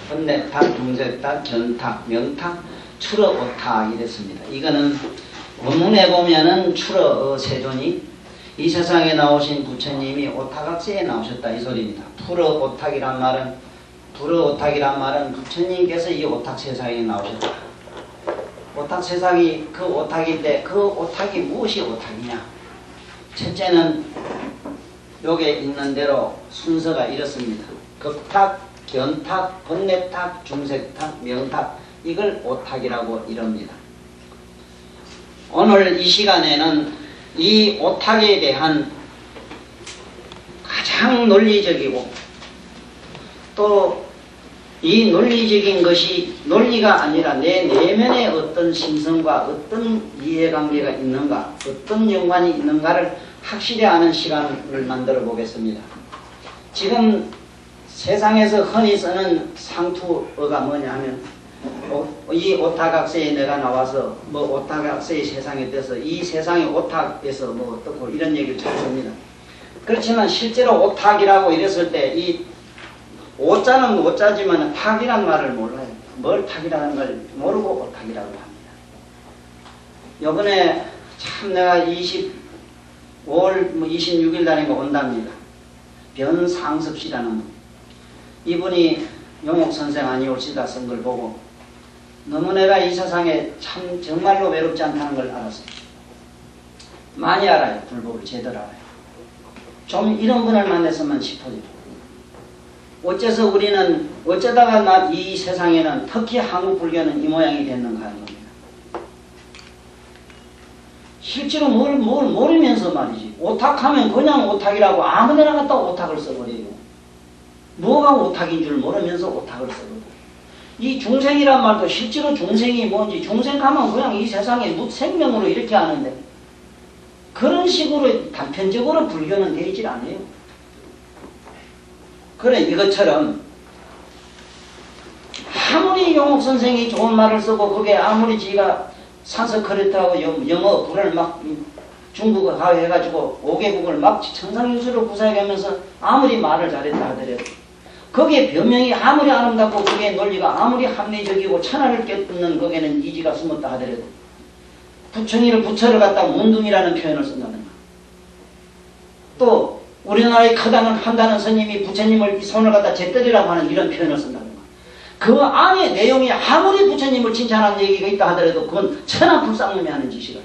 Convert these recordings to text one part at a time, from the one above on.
번뇌탁, 중색탁, 견탁, 명탁, 출어, 오탁 이랬습니다. 이거는 원문에 보면은 출어 세존이 이 세상에 나오신 부처님이 오탁악세에 나오셨다 이 소리입니다. 불어 오탁이란 말은 부처님께서 이 오탁 세상에 나오셨다. 오탁 세상이 그 오탁인데 그 오탁이 무엇이 오탁이냐? 첫째는 여기에 있는 대로 순서가 이렇습니다. 극탁, 견탁, 번뇌탁, 중색탁, 명탁 이걸 오탁이라고 이럽니다. 오늘 이 시간에는 이 오탁에 대한 가장 논리적이고 또 이 논리적인 것이 논리가 아니라 내 내면에 어떤 심성과 어떤 이해관계가 있는가 어떤 연관이 있는가를 확실히 아는 시간을 만들어 보겠습니다. 지금 세상에서 흔히 쓰는 상투어가 뭐냐 하면 이 오탁악세에 내가 나와서 뭐 오탁악세의 세상에 대해서 이 세상의 오탁에서 뭐 어떻고 이런 얘기를 잘 씁니다. 그렇지만 실제로 오탁이라고 이랬을 때 이 오자는 오자지만 탁이란 말을 몰라요. 뭘 탁이라는 걸 모르고 오탁이라고 합니다. 요번에 참 내가 5월 26일 날인가 온답니다. 변상섭씨라는 분. 이분이 용옥선생 아니올시다 쓴 걸 보고 너무 내가 이 세상에 참 정말로 외롭지 않다는 걸 알았어요. 많이 알아요. 불법을 제대로 알아요. 좀 이런 분을 만났으면 싶어요. 어쩌다가 이 세상에는 특히 한국 불교는 이 모양이 됐는가 하는 겁니다. 실제로 뭘 모르면서 말이지. 오탁하면 그냥 오탁이라고 아무데나 갖다 오탁을 써버려요. 뭐가 오탁인 줄 모르면서 오탁을 써버려요. 이 중생이란 말도 실제로 중생이 뭔지 중생하면 그냥 이 세상에 생명으로 이렇게 하는데 그런 식으로 단편적으로 불교는 되질 않아요. 그래 이것처럼 아무리 용옥 선생이 좋은 말을 쓰고 그게 아무리 지가 산스크리트하고 영어 불을 막 중국어 해가지고 5개국을 막 천상유수로 구사해가면서 아무리 말을 잘했다 하더라도 거기에 변명이 아무리 아름답고 그게 논리가 아무리 합리적이고 천하를 깨닫는 거기에는 이지가 숨었다 하더라도 부처니를 부처를 갖다 문둥이라는 표현을 쓴다는 거. 또 우리나라의 크다는 한다는 스님이 부처님을 손을 갖다 제떨이라고 하는 이런 표현을 쓴다는 거. 그 안에 내용이 아무리 부처님을 칭찬하는 얘기가 있다 하더라도 그건 천하불상놈이 하는 짓이라.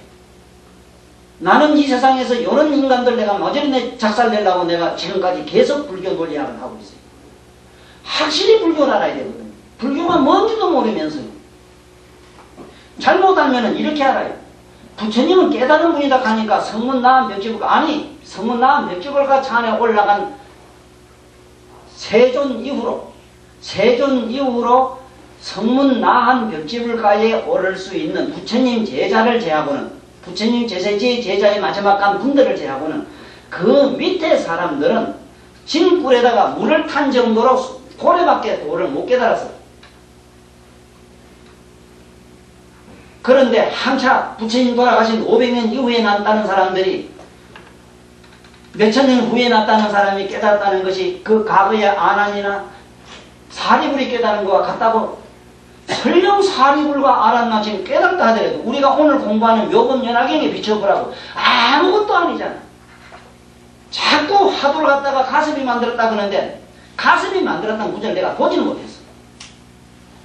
나는 이 세상에서 이런 인간들 내가 머저리 작살내려고 내가 지금까지 계속 불교 논리학을 하고 있어요. 확실히 불교를 알아야 되거든요. 불교가 뭔지도 모르면서요. 잘못 알면은 이렇게 알아요. 부처님은 깨달은 분이다 하니까 성문나한 벽지불가 아니 성문나한 벽지불가 산에 올라간 세존 이후로 성문나한 벽지불가에 오를 수 있는 부처님 제자를 제하고는 부처님 제자의 마지막 간 분들을 제하고는 그 밑에 사람들은 진굴에다가 물을 탄 정도로 고래밖에 도를 못 깨달았어. 그런데 한차 부처님 돌아가신 500년 이후에 났다는 사람들이 몇천 년 후에 났다는 사람이 깨달았다는 것이 그 과거의 아난이나 사리불이 깨달은 것과 같다고 설령 사리불과 아난나 지금 깨달았다 하더라도 우리가 오늘 공부하는 묘법연화경에 비춰보라고 아무것도 아니잖아. 자꾸 화두를 갖다가 가슴이 만들었다 그러는데 가슴이 만들었다는 문제를 내가 보지는 못했어.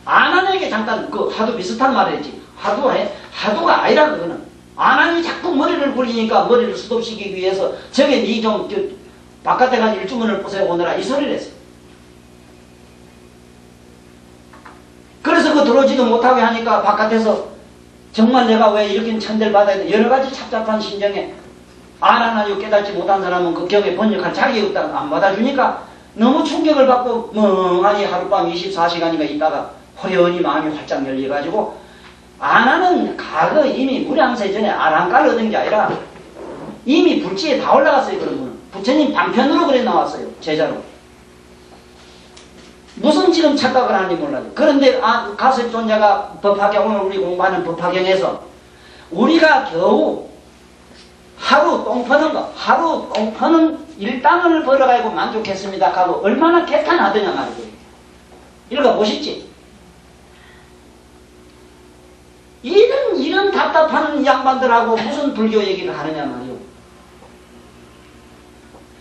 아난에게 잠깐 그 화두 비슷한 말을 했지. 화두가 아니라 그거는 아난이 자꾸 머리를 굴리니까 머리를 수도시키기 위해서 저게 니 좀 바깥에 가서 일주문을 부숴오느라 이 소리를 했어. 그래서 그 들어오지도 못하게 하니까 바깥에서 정말 내가 왜 이렇게 천대를 받아야 돼 여러가지 착잡한 심정에 아난하여 깨닫지 못한 사람은 그 격에 번역할 자격이 없다 안 받아주니까 너무 충격을 받고 멍하니 하룻밤 24시간인가 있다가 호련히 마음이 활짝 열려가지고 아나는 과거 이미 무량세 전에 아랑가를 얻은 게 아니라 이미 불지에 다 올라갔어요. 그런 분은 부처님 방편으로 그래 나왔어요. 제자로. 무슨 지금 착각을 하는지 몰라요. 그런데 가설존자가 법화경, 오늘 우리 공부하는 법화경에서 우리가 겨우 하루 똥 퍼는 거, 하루 똥 퍼는 일당을 벌어가지고 만족했습니다 하고 얼마나 개탄하더냐 말이에요. 읽어보시지. 이런 답답한 양반들하고 무슨 불교 얘기를 하느냐 말이요.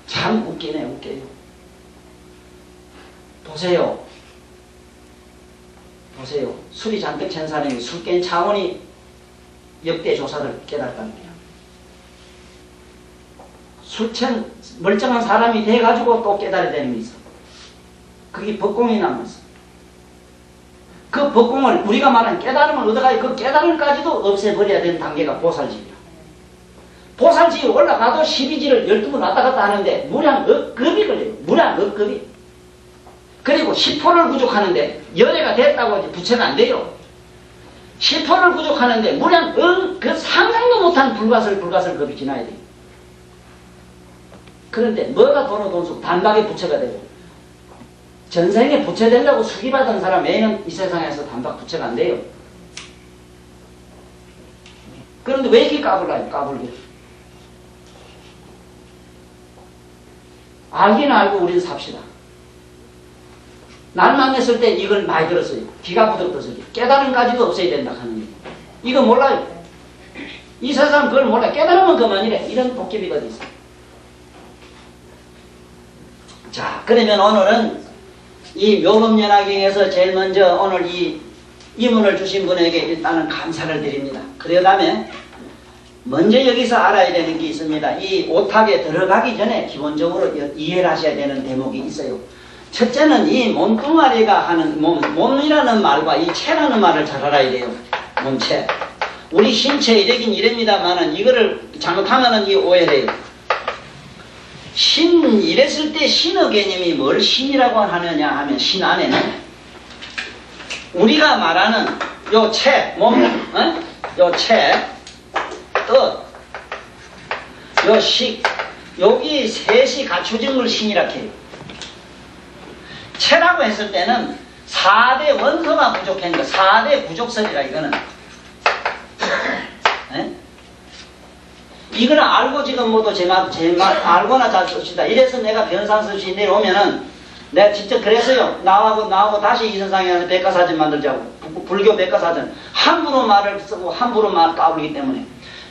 참 웃기네, 웃겨요. 보세요. 술이 잔뜩 찬 사람이 술 깬 차원이 역대 조사를 깨달았다는 거야. 술 찬 멀쩡한 사람이 돼가지고 또 깨달아야 되는 게 있어. 그게 법공이 남았어. 그 법공을 우리가 말하는 깨달음을 얻어가지고 그 깨달음까지도 없애버려야 되는 단계가 보살집이야. 보살집이 올라가도 12지를 12번 왔다 갔다 하는데 무량 억급이 걸려요. 무량 억급이. 그리고 10호를 부족하는데 열애가 됐다고 부채가 안 돼요. 10호를 부족하는데 무량 그 상상도 못한 불가설급이 지나야 돼요. 그런데 뭐가 돈 쓰고 단박에 부채가 되고 전생에 부채 되려고 수기받은 사람 외에는 이 세상에서 단박 부채가 안 돼요. 그런데 왜 이렇게 까불라요? 까불게. 알긴 알고 우리는 삽시다. 날 만났을 때 이걸 많이 들었어요. 귀가 부드럽어서 깨달음까지도 없어야 된다 하는 거. 이거 몰라요. 이 세상 그걸 몰라. 깨달으면 그만이래. 이런 도깨비가 어디 있어. 자, 그러면 오늘은 이 묘법연화경에서 제일 먼저 오늘 이 이문을 주신 분에게 일단은 감사를 드립니다. 그 다음에 먼저 여기서 알아야 되는 게 있습니다. 이 오탁에 들어가기 전에 기본적으로 이해를 하셔야 되는 대목이 있어요. 첫째는 이 몸뚱아리가 하는 몸이라는 말과 이 체라는 말을 잘 알아야 돼요. 몸체. 우리 신체 이러긴 이랍니다만은 이거를 잘못하면은 이 오해를 해요. 신, 이랬을 때 신의 개념이 뭘 신이라고 하느냐 하면 신 안에는 우리가 말하는 요 체, 몸, 요 체, 뜻, 요 식, 여기 셋이 갖춰진 걸 신이라 해요. 체라고 했을 때는 4대 원소가 부족한 거, 4대 부족설이라 이거는. 이거는 알고 지금 모두 제 말 알고나 잘 씁시다. 이래서 내가 변상서시 내려오면은 내가 직접 그랬어요. 나하고 다시 이 세상에 백과사전 만들자고. 불교 백과사전. 함부로 말을 쓰고 함부로 말 까불기 때문에.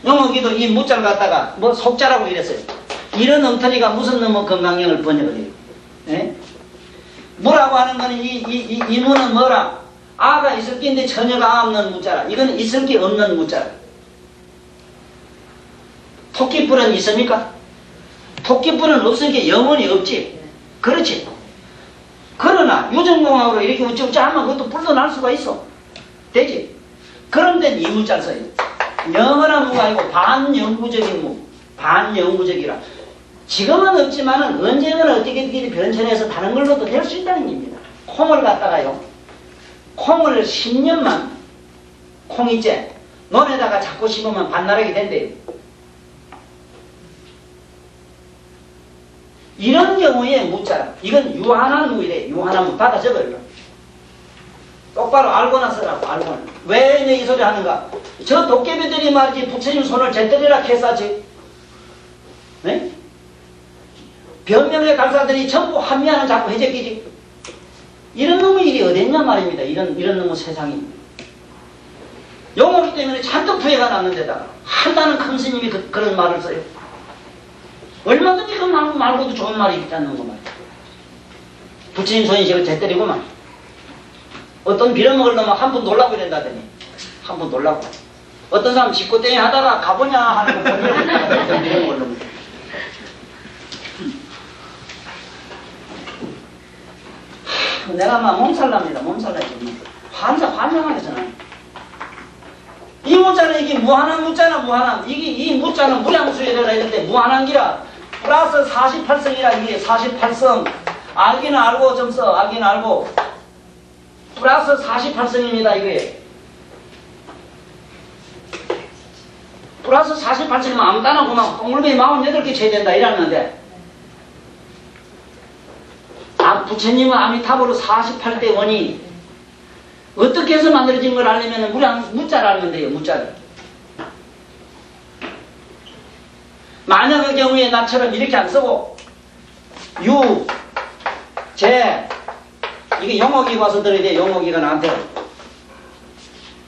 영어기도 이 무자를 갖다가 뭐 속자라고 이랬어요. 이런 엉터리가 무슨 놈의 건강형을 번역을 해요. 예? 무라고 하는 거는 이 무는 뭐라? 아가 있을 게인데 전혀가 없는 무자라. 이거는 있을 게 없는 무자라. 토끼뿔은 있습니까? 토끼뿔은 없으니까 영혼이 없지. 그렇지. 그러나 유전공학으로 이렇게 우쭈우쭈 하면 그것도 뿔도 날 수가 있어. 되지? 그런데 이 무자를 써요. 영원한 무가 아니고 반영구적인 무. 반영구적이라. 지금은 없지만은 언젠가는 어떻게든 변천해서 다른 걸로도 될 수 있다는 얘기입니다. 콩을 갖다가요. 콩을 10년만 콩이째 논에다가 자꾸 심으면 반나락이 된대요. 이런 경우에 무자라. 이건 유한한 무이래. 유한한 무. 받아 적어요. 똑바로 알고나 쓰라고. 알고나. 왜 내 이 소리 하는가? 저 도깨비들이 말이지 부처님 손을 제때리라 캐싸지. 네? 변명의 간사들이 전부 한미하는 자꾸 해제끼지. 이런 놈의 일이 어딨냐 말입니다. 이런 놈의 세상이. 용어기 때문에 잔뜩 부해가 났는데다가 한다는 큰 스님이 그런 말을 써요. 얼마든지 그 말고도 좋은 말이 있다는 거 말이야. 부처님 손인식을 제때리고만. 어떤 빌어먹을 놈은 한 번 놀라고 이런다더니. 한 번 놀라고. 어떤 사람 짓고땡이 하다가 가보냐 하는 거 보면 빌어먹을 놈. 내가 막 몸살납니다. 몸살나지. 환장하겠잖아. 이 무자는 이게 무한한 무자나 무한한. 이 무자는 무량수에 들어가 있는데 무한한 기라. 플러스 48성이라 이게 48성. 알기는 알고 좀 써. 알기는 알고. 플러스 48성입니다. 이게. 플러스 48성이면 아무따나구만 동물배에 48개 쳐야 된다 이랬는데 부처님은 아미타불로 48대 원이 어떻게 해서 만들어진 걸 알려면 우리 무자를 알면 돼요. 무자를. 만약의 경우에 나처럼 이렇게 안 쓰고 유, 제, 이게 용어기가 와서 들어야 돼. 용어기가 나한테.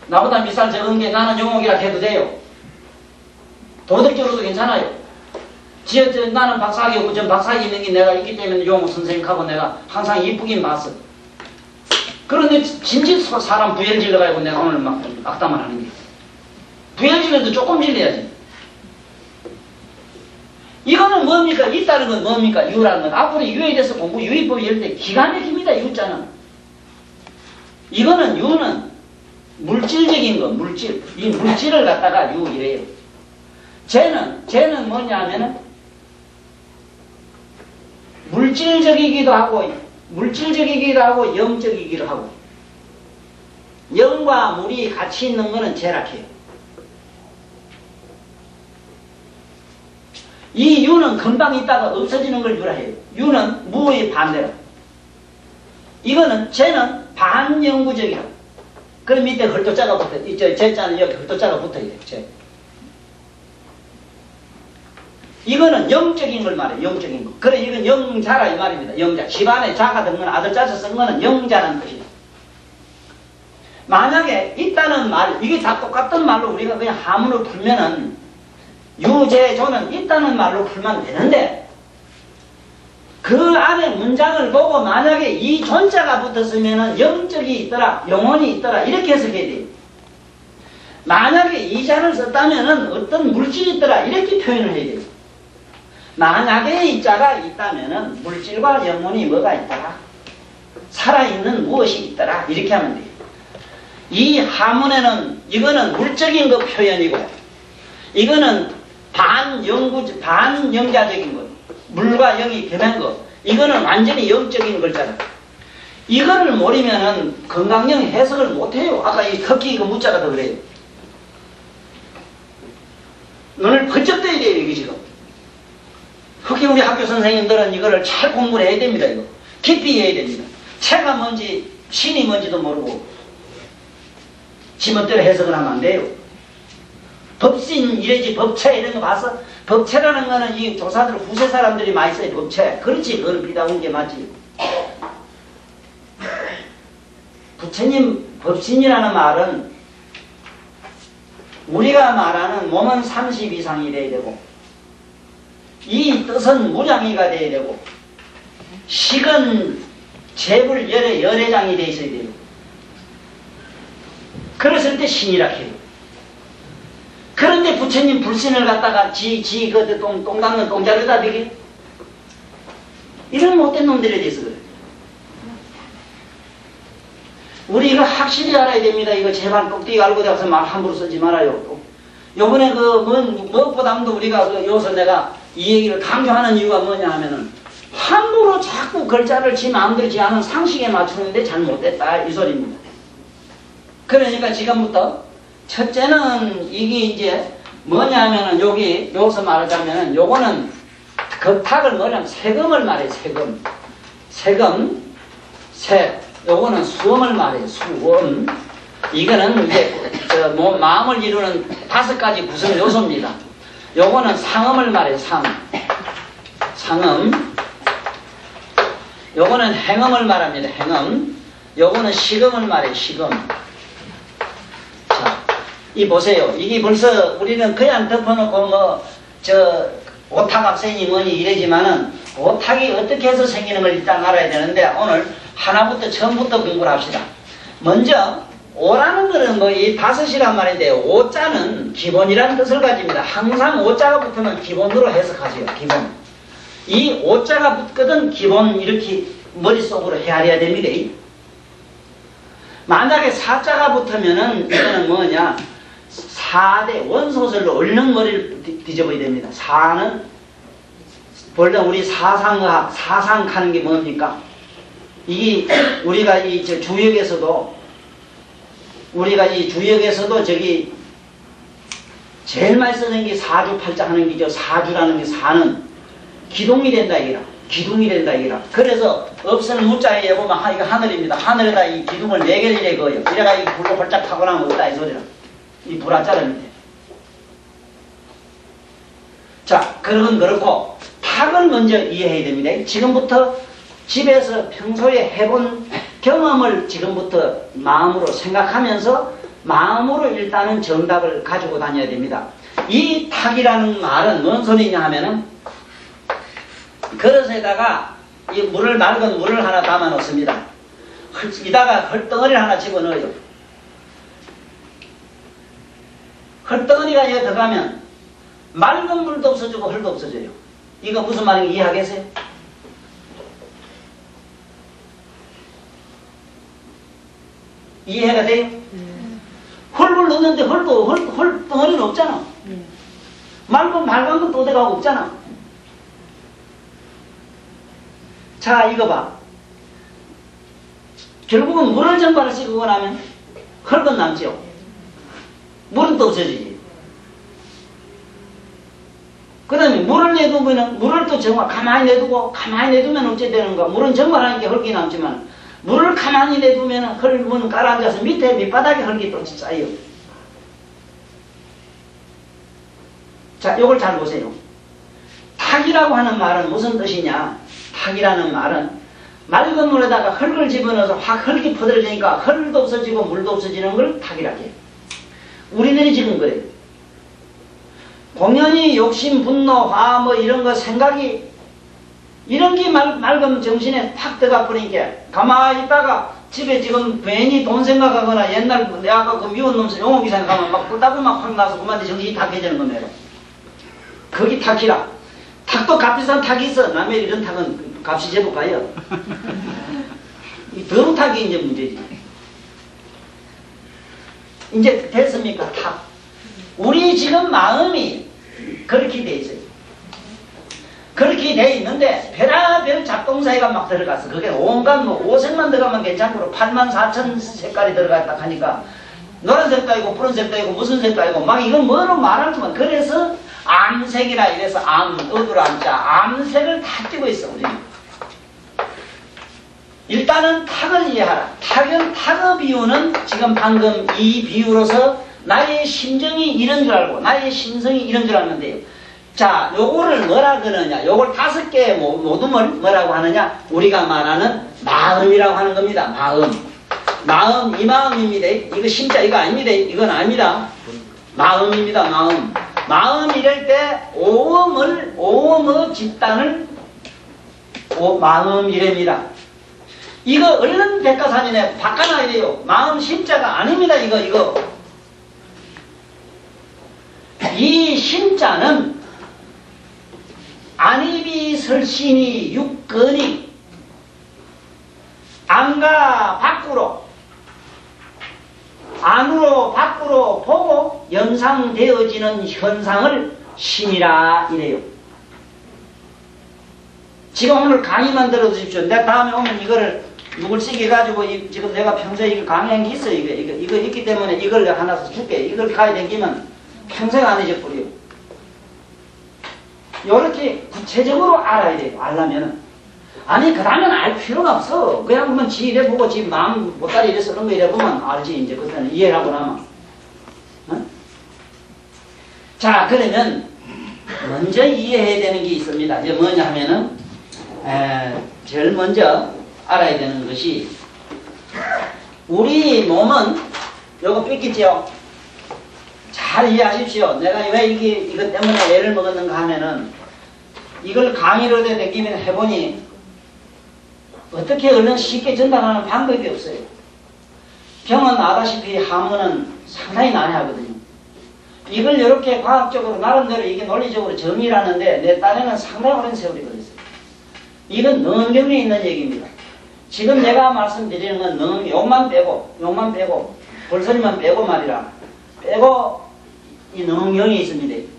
나보다 몇 살 적은 게 나는 용어기라 해도 돼요. 도덕적으로도 괜찮아요. 나는 박사학이고 전 박사학위 있는 게 내가 있기 때문에 용어 선생님하고 내가 항상 이쁘긴 봤어. 그런데 진짜 사람 부열 질러가지고 내가 오늘 막 악담을 하는 게. 부열 질러도 조금 질러야지. 이거는 뭡니까? 있다는 건 뭡니까? 유라는 건. 앞으로 유에 대해서 공부, 유의법 열 때 기가 막힙니다. 유자는. 이거는 유는 물질적인 거, 물질. 이 물질을 갖다가 유 이래요. 쟤는 뭐냐 하면은 물질적이기도 하고 영적이기도 하고. 영과 물이 같이 있는 거는 제락해요. 이 유는 금방 있다가 없어지는 걸 유라 해요. 유는 무의 반대라. 쟤는 반영구적이라. 그럼 밑에 헐도자가 붙어요. 제자는 여기 헐도자가 붙어요. 이거는 영적인 걸 말해요. 영적인 거. 그래 이건 영자라 이 말입니다. 영자. 집안에 자가 든 건 아들 짜서 쓴 거는 영자라는 뜻이에요. 만약에 있다는 말, 이게 다 똑같은 말로 우리가 그냥 하문을 풀면은 유제조는 있다는 말로 풀면 되는데 그 안에 문장을 보고 만약에 이 존자가 붙었으면 영적이 있더라, 영혼이 있더라 이렇게 해석해야 돼요. 만약에 이 자를 썼다면 어떤 물질이 있더라 이렇게 표현을 해야 돼요. 만약에 이 자가 있다면 물질과 영혼이 뭐가 있더라, 살아있는 무엇이 있더라 이렇게 하면 돼요. 이 하문에는 이거는 물적인 거 표현이고 이거는 반영자적인 것, 물과 영이 변한 것, 이거는 완전히 영적인 글자다. 이거를 모르면은 건강령 해석을 못해요. 아까 이 특히 그 무자가 더 그래요. 눈을 번쩍 떠야 돼요, 이게 지금. 특히 우리 학교 선생님들은 이거를 잘 공부를 해야 됩니다, 이거. 깊이 해야 됩니다. 체가 뭔지, 신이 뭔지도 모르고, 지멋대로 해석을 하면 안 돼요. 법신 이래지 법체 이런 거 봐서 법체라는 거는 이 조사들 후세 사람들이 많이 써요. 법체. 그렇지. 그거는 비다운 게 맞지. 부처님 법신이라는 말은 우리가 말하는 몸은 30 이상이 돼야 되고 이 뜻은 무량이가 돼야 되고 식은 재불 열애장이 돼 있어야 돼요. 그랬을 때 신이라 해요. 그런데 부처님 불신을 갖다가 똥 닦는 똥자루다 되게 이런 못된 놈들에 대해서 그래. 우리 이거 확실히 알아야 됩니다. 이거 제발 꼭대기 알고 들어가서 말 함부로 쓰지 말아요. 또. 요번에 무엇보다도 우리가 여기서 내가 이 얘기를 강조하는 이유가 뭐냐 하면은 함부로 자꾸 글자를 지 마음대로 지 않은 상식에 맞추는데 잘못됐다 이 소리입니다. 그러니까 지금부터 첫째는 이게 이제 뭐냐면은 여기서 말하자면은 요거는 겁탁을 뭐냐면 세금을 말해요. 세금, 요거는 수엄을 말해요. 수엄. 이거는 이제 마음을 이루는 5가지 구성 요소입니다. 요거는 상음을 말해요. 상음. 요거는 행음을 말합니다. 행음. 요거는 식음을 말해요. 식음. 이 보세요. 이게 벌써 우리는 그냥 덮어놓고 오탁 학생이 뭐니 이러지만은 오탁이 어떻게 해서 생기는 걸 일단 알아야 되는데 오늘 하나부터 처음부터 공부를 합시다. 먼저 오라는 거는 이 5이란 말인데 오자는 기본이라는 뜻을 가집니다. 항상 오자가 붙으면 기본으로 해석하세요. 기본. 이 오자가 붙거든 기본 이렇게 머릿속으로 헤아려야 됩니다. 만약에 사자가 붙으면은 이거는 뭐냐 4대 원소설로 얼른 머리를 뒤집어야 됩니다. 사는 원래 우리 사상학 사상하는 게 뭡니까? 이게 우리가 이 주역에서도 저기 제일 많이 쓰는 게 사주팔자 하는 게죠. 사주라는 게 사는 기동이 된다 이거라. 기둥이 된다 이거라. 그래서 없은 무자에 보면 이거 하늘입니다. 하늘에다 이 기둥을 4개를 이래 그어요. 이래가 이 불로 활짝 타고 나면 없다 이 소리라. 이 불화자랍니다. 자, 그건 그렇고 탁을 먼저 이해해야 됩니다. 지금부터 집에서 평소에 해본 경험을 지금부터 마음으로 생각하면서 마음으로 일단은 정답을 가지고 다녀야 됩니다. 이 탁이라는 말은 뭔 소리냐 하면은 그릇에다가 이 물을 맑은 물을 하나 담아 놓습니다. 이다가 흙덩어리를 하나 집어넣어요. 흙덩어리가 여기 들어가면 맑은 물도 없어지고 흙도 없어져요. 이거 무슨 말인지 이해하겠어요? 이해가 돼요? 흙을 넣는데 흙덩어리는 없잖아. 맑은 것도 어디가 없잖아. 자, 이거 봐. 결국은 물을 전발을 씻고 나면 흙은 남지요. 물은 또 없어지지. 그 다음에 물을 내두면, 물을 또 정말 가만히 내두면 어째 되는가. 물은 정말하니까 흙이 남지만, 물을 가만히 내두면 흙은 깔아앉아서 밑바닥에 흙이 또 쌓여요. 자, 요걸 잘 보세요. 탁이라고 하는 말은 무슨 뜻이냐? 탁이라는 말은 맑은 물에다가 흙을 집어넣어서 확 흙이 퍼들어지니까 흙도 없어지고 물도 없어지는 걸 탁이라고 해요. 우리들이 지금 그래요. 공연히 욕심, 분노, 화, 이런 거 생각이 이런 게 맑은 정신에 팍 들어가 버리니까 가만히 있다가 집에 지금 괜히 돈 생각하거나 옛날 내가 그 미운 놈 용호기 생각하면 막 꿀답이 막 확 나서 그만데 정신이 탁해지는 겁니다. 거기 탁이라. 탁도 값비싼 탁이 있어. 남의 이런 탁은 값이 제법 가요. 이 더운 탁이 이제 문제지. 이제 됐습니까? 탁. 우리 지금 마음이 그렇게 돼 있어요. 그렇게 돼 있는데 별의별 작동사회가 막 들어갔어. 그게 온갖 오색만 들어가면 괜찮고 84,000 색깔이 들어갔다 하니까 노란색도 아니고 푸른색도 아니고 무슨 색도 아니고 막 이건 뭐로 말하지만 그래서 암색이라 이래서 어두로 암자 암색을 다 띄고 있어 우리는. 일단은 탁을 이해하라. 탁의 비유는 지금 방금 이 비유로서 나의 심정이 이런 줄 알고 나의 심성이 이런 줄 알면 돼요. 자, 요거를 뭐라 그러냐? 요걸 5개의 모둠을 뭐라고 하느냐? 우리가 말하는 마음이라고 하는 겁니다. 마음, 이 마음입니다. 이거 심자 이거 아닙니다. 이건 아닙니다. 마음입니다. 마음 이럴 때 오음의 집단을 마음이랍니다. 이거 얼른 백과사전에 바꿔놔야 돼요. 마음 심자가 아닙니다. 이거. 이 심자는 안입이 설신이 육건이 안과 밖으로 안으로 밖으로 보고 연상되어지는 현상을 심이라 이래요. 지금 오늘 강의만 들어주십시오. 내가 다음에 오면 이거를 누굴 쓰게 가지고 지금 내가 평소에 이거 강의한 게 있어요. 이거 있기 때문에 이걸 내가 하나 줄게. 이걸 가야 되기면 평생 안 잊어버려요. 요렇게 구체적으로 알아야 돼요. 알려면은. 아니, 그 다음엔 알 필요가 없어. 그냥 보면 지 이래 보고 지 마음 못다리 이래 쓰는 거 이래 보면 알지. 이제 그때는 이해를 하고 나면. 어? 자, 그러면 먼저 이해해야 되는 게 있습니다. 이제 뭐냐 하면은 제일 먼저 알아야 되는 것이 우리 몸은 요거 삐끗지요? 잘 이해하십시오. 내가 왜 이것 때문에 애를 먹었는가 하면은 이걸 강의로 댕기면 해보니 어떻게 얼른 쉽게 전달하는 방법이 없어요. 병은 아다시피 하면은 상당히 난해하거든요. 이걸 이렇게 과학적으로 나름대로 이게 논리적으로 정의를 하는데 내 딴에는 상당히 오랜 세월이 걸렸어요. 이건 능경에 있는 얘기입니다. 지금 내가 말씀드리는 건 욕만 빼고 볼소리만 빼고 말이라 빼고 이 능경에 있습니다.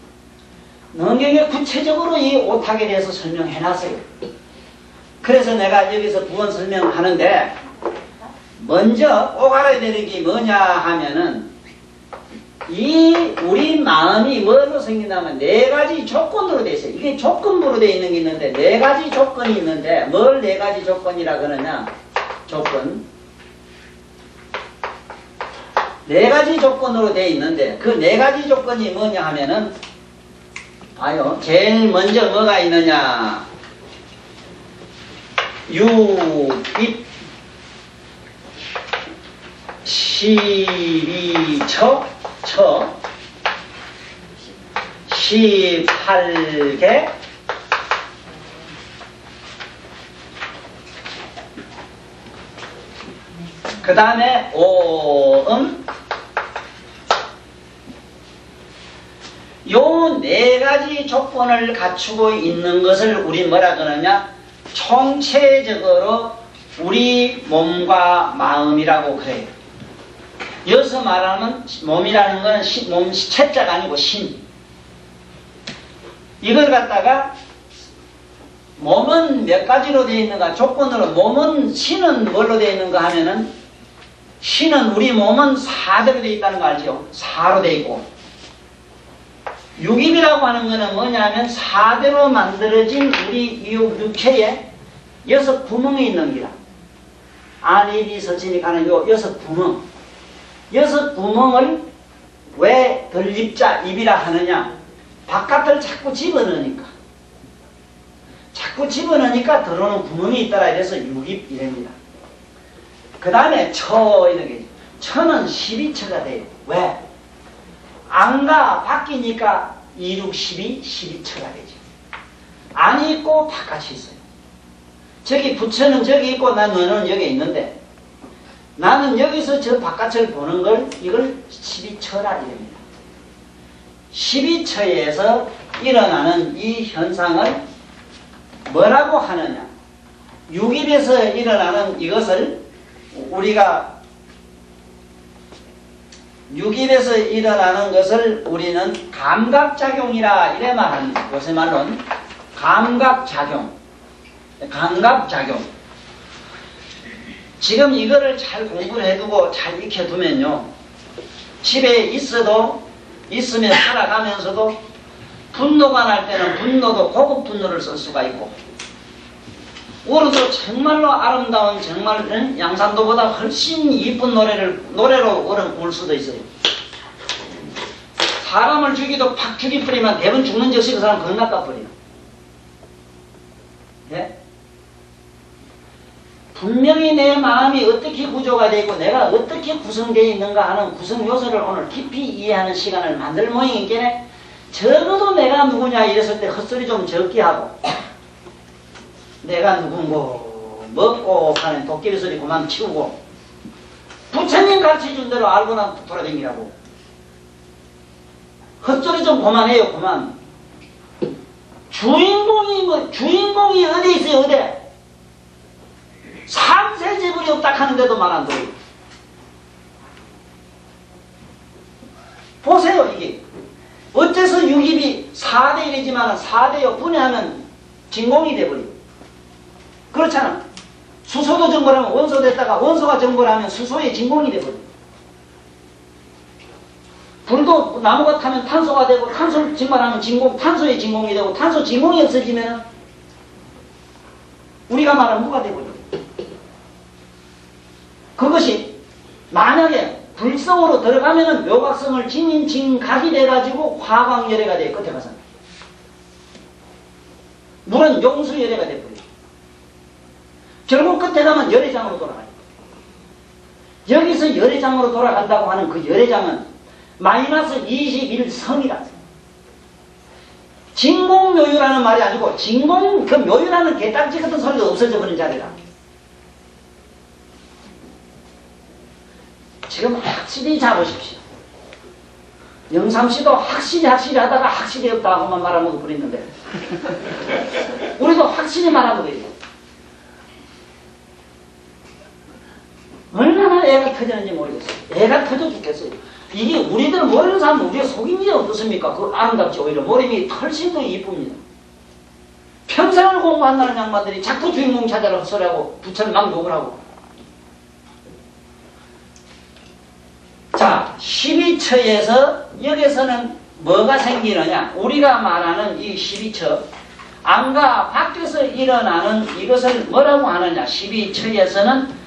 능경에 구체적으로 이 오탁에 대해서 설명해놨어요. 그래서 내가 여기서 2번 설명하는데 먼저 꼭 알아야 되는 게 뭐냐 하면은 이 우리 마음이 뭘로 생긴다면 네 가지 조건으로 돼 있어요. 이게 조건부로 돼 있는 게 있는데 네 가지 조건이 있는데 뭘 네 가지 조건이라 그러냐? 조건. 네 가지 조건으로 돼 있는데 그 네 가지 조건이 뭐냐 하면은 봐요. 제일 먼저 뭐가 있느냐? 유입 12척 18개 그 다음에 오음 요 네 가지 조건을 갖추고 있는 것을 우리 뭐라 그러냐? 총체적으로 우리 몸과 마음이라고 그래요. 여기서 말하면 몸이라는 것은 몸 체자가 아니고 신. 이걸 갖다가 몸은 몇 가지로 되어 있는가? 조건으로 몸은 신은 뭘로 되어 있는가 하면은 신은 우리 몸은 4대로 되어 있다는 거 알죠? 4로 되어 있고 육입이라고 하는 것은 뭐냐면 4대로 만들어진 우리 육체에 6구멍이 있는 기라. 안입이 서진이 가는 요 6구멍. 6구멍을 왜 덜입자 입이라 하느냐? 바깥을 자꾸 집어넣으니까. 자꾸 집어넣으니까 들어오는 구멍이 있더라. 이래서 육입 이랍니다. 그 다음에 처 이런 게 처는 12처가 돼요. 왜? 안과 바뀌니까 2, 6, 12, 12처가 되죠. 안이 있고 바깥이 있어요. 저기 부처는 저기 있고 너는 여기 있는데 나는 여기서 저 바깥을 보는 걸 이걸 12처라 이랍니다. 12처에서 일어나는 이 현상을 뭐라고 하느냐? 육입에서 일어나는 이것을 우리가 육입에서 일어나는 것을 우리는 감각작용이라 이래 말합니다. 요새 말로는 감각작용. 지금 이거를 잘 공부를 해두고 잘 익혀두면요. 집에 있으면 살아가면서도 분노가 날 때는 분노도 고급 분노를 쓸 수가 있고 우리도 정말로 아름다운 정말 양산도보다 훨씬 이쁜 노래로 울 수도 있어요. 사람을 죽이도 팍 죽이버리면 대부분 죽는 즉시 그 사람 건강가버려요. 예? 분명히 내 마음이 어떻게 구조가 되어 있고 내가 어떻게 구성되어 있는가 하는 구성 요소를 오늘 깊이 이해하는 시간을 만들 모양이기에 적어도 내가 누구냐 이랬을 때 헛소리 좀 적게 하고 내가 누군고 먹고 사는 도깨비 소리 그만 치우고 부처님 가르쳐준 대로 알고나 돌아다니라고 헛소리 좀 그만해요. 그만. 주인공이 어디 있어요? 어디? 삼세제불이 없다 하는데도 말 안 들어요. 보세요. 이게 어째서 육입이 4대 1이지만 4대요 분해하면 진공이 돼버려요. 그렇잖아. 수소도 정벌하면 원소 됐다가 원소가 정벌하면 수소의 진공이 돼버려요. 불도 나무가 타면 탄소가 되고 탄소 증발하면 진공, 탄소의 진공이 되고 탄소 진공이 없어지면 우리가 말하는 무가 되버려요. 그것이 만약에 불성으로 들어가면은 묘각성을 지닌 진각이 돼가지고 화광열애가 돼 끝에 가서 물은 용수열애가 돼버려요. 결국 끝에 가면 열애장으로 돌아가요. 여기서 열애장으로 돌아간다고 하는 그 열애장은 마이너스 21성이라. 진공묘유라는 말이 아니고 그 묘유라는 개딱지 같은 소리가 없어져 버린 자리라. 지금 확실히 잡으십시오. 영삼씨도 확실히 하다가 확실히 없다 하고만 말아먹어 버렸는데 우리도 확실히 말아먹어요. 얼마나 애가 터지는지 모르겠어요. 애가 터져 죽겠어요. 이게 우리들 모르는 사람은 우리가 속임이 어떻습니까? 그 아름답지 오히려 모림이 훨씬 더 이쁩니다. 평생을 공부한다는 양반들이 자꾸 주인공 찾아라 헛소리하고 부처를 막 욕을 하고 자 12처에서 여기서는 뭐가 생기느냐? 우리가 말하는 이 12처, 안과 밖에서 일어나는 이것을 뭐라고 하느냐? 12처에서는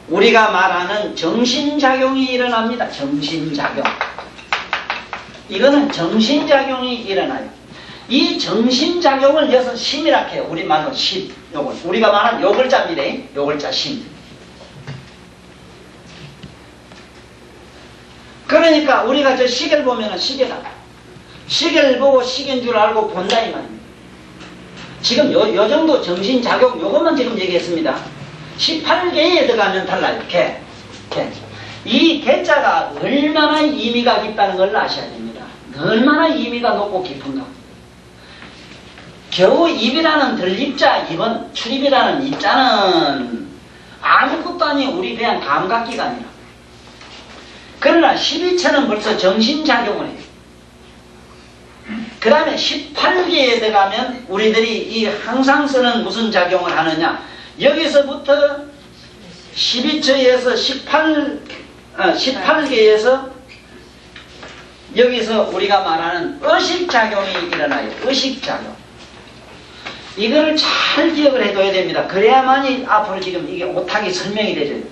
우리가 말하는 정신작용이 일어납니다. 정신작용. 이거는 정신작용이 일어나요. 이 정신작용을 여기서 심이라 해요. 우리말로 심. 요걸. 우리가 말하는 요 글자입니다. 요 글자 심. 그러니까 우리가 저 시계를 보면은 시계를 보고 시계인 줄 알고 본다 이 말입니다. 지금 요 정도 정신작용 요것만 지금 얘기했습니다. 18개에 들어가면 달라요. 개. 이 개자가 얼마나 의미가 깊다는 걸 아셔야 됩니다. 얼마나 의미가 높고 깊은가. 겨우 입이라는 들입자, 입은 출입이라는 입자는 아무것도 아닌 우리 그냥 감각기관이라. 그러나 12처는 벌써 정신작용을 해요. 그 다음에 18개에 들어가면 우리들이 이 항상 쓰는 무슨 작용을 하느냐. 여기서부터 12처에서 18개에서 여기서 우리가 말하는 의식작용이 일어나요. 의식작용. 이거를 잘 기억을 해둬야 됩니다. 그래야만이 앞으로 지금 이게 오탁이 설명이 되죠.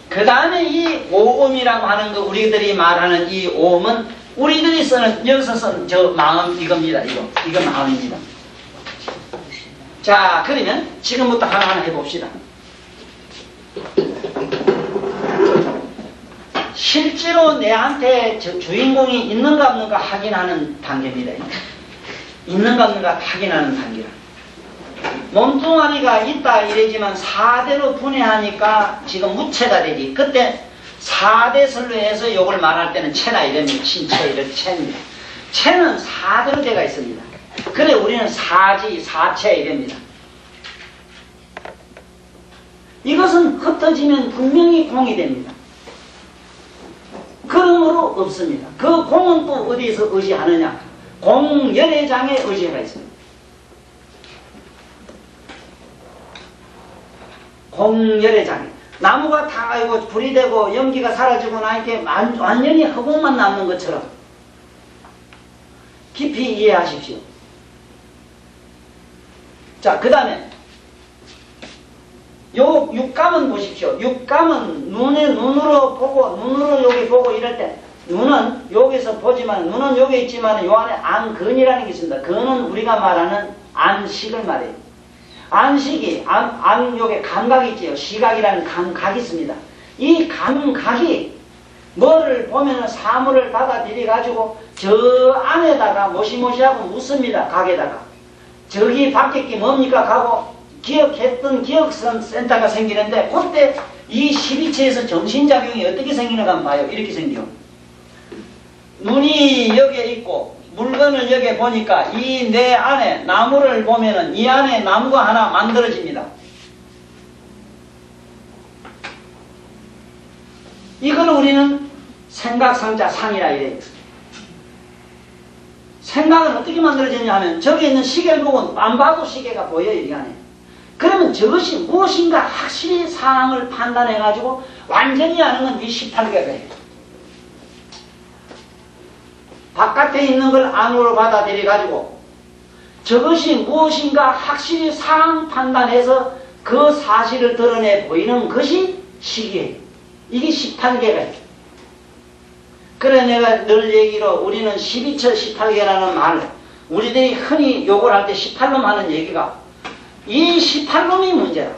그 다음에 이 오음이라고 하는 거, 우리들이 말하는 이 오음은 우리들이 쓰는, 여기서 쓰는 저 마음 이겁니다. 이거 마음입니다. 자, 그러면 지금부터 하나하나 해봅시다. 실제로 내한테 주인공이 있는가 없는가 확인하는 단계입니다. 있는가 없는가 확인하는 단계라. 몸뚱아리가 있다 이래지만 4대로 분해하니까 지금 무체가 되지. 그때 4대설로 해서 요걸 말할 때는 체나 이름이 신체 이런 체입니다. 체는 4대로 되어 있습니다. 그래 우리는 사지, 사체 이랍니다. 이것은 흩어지면 분명히 공이 됩니다. 그러므로 없습니다. 그 공은 또 어디에서 의지하느냐? 공열애장에 의지가 있습니다. 공열애장에. 나무가 타고 불이 되고 연기가 사라지고 나니까 완전히 흙만 남는 것처럼 깊이 이해하십시오. 자, 그 다음에 요 육감은 보십시오. 육감은 눈으로 보고 눈으로 여기 보고 이럴 때 눈은 여기서 보지만 눈은 여기 있지만 요 안에 안근이라는 게 있습니다. 근은 우리가 말하는 안식을 말해요. 안식이 요게 감각이 있지요. 시각이라는 감각이 있습니다. 이 감각이 뭐를 보면은 사물을 받아들여 가지고 저 안에다가 모시모시하고 묻습니다. 각에다가 저기 밖에 게 뭡니까 가고 기억했던 기억센터가 생기는데 그때 이 12처에서 정신작용이 어떻게 생기는가 한번 봐요. 이렇게 생겨. 눈이 여기에 있고 물건을 여기에 보니까 이 내 안에 나무를 보면은 이 안에 나무가 하나 만들어집니다. 이걸 우리는 생각상자 상이라 이래요. 생각은 어떻게 만들어지냐 하면 저기 있는 시계를 보고 안 봐도 시계가 보여요. 이 안에. 그러면 저것이 무엇인가 확실히 상황을 판단해 가지고 완전히 아는 건 이 18개예요. 바깥에 있는 걸 안으로 받아들여 가지고 저것이 무엇인가 확실히 상황 판단해서 그 사실을 드러내 보이는 것이 시기예요. 이게 18개예요. 그래 내가 늘 얘기로 우리는 12처 18개라는 말, 우리들이 흔히 욕을 할 때 18놈 하는 얘기가 이 18놈이 문제라.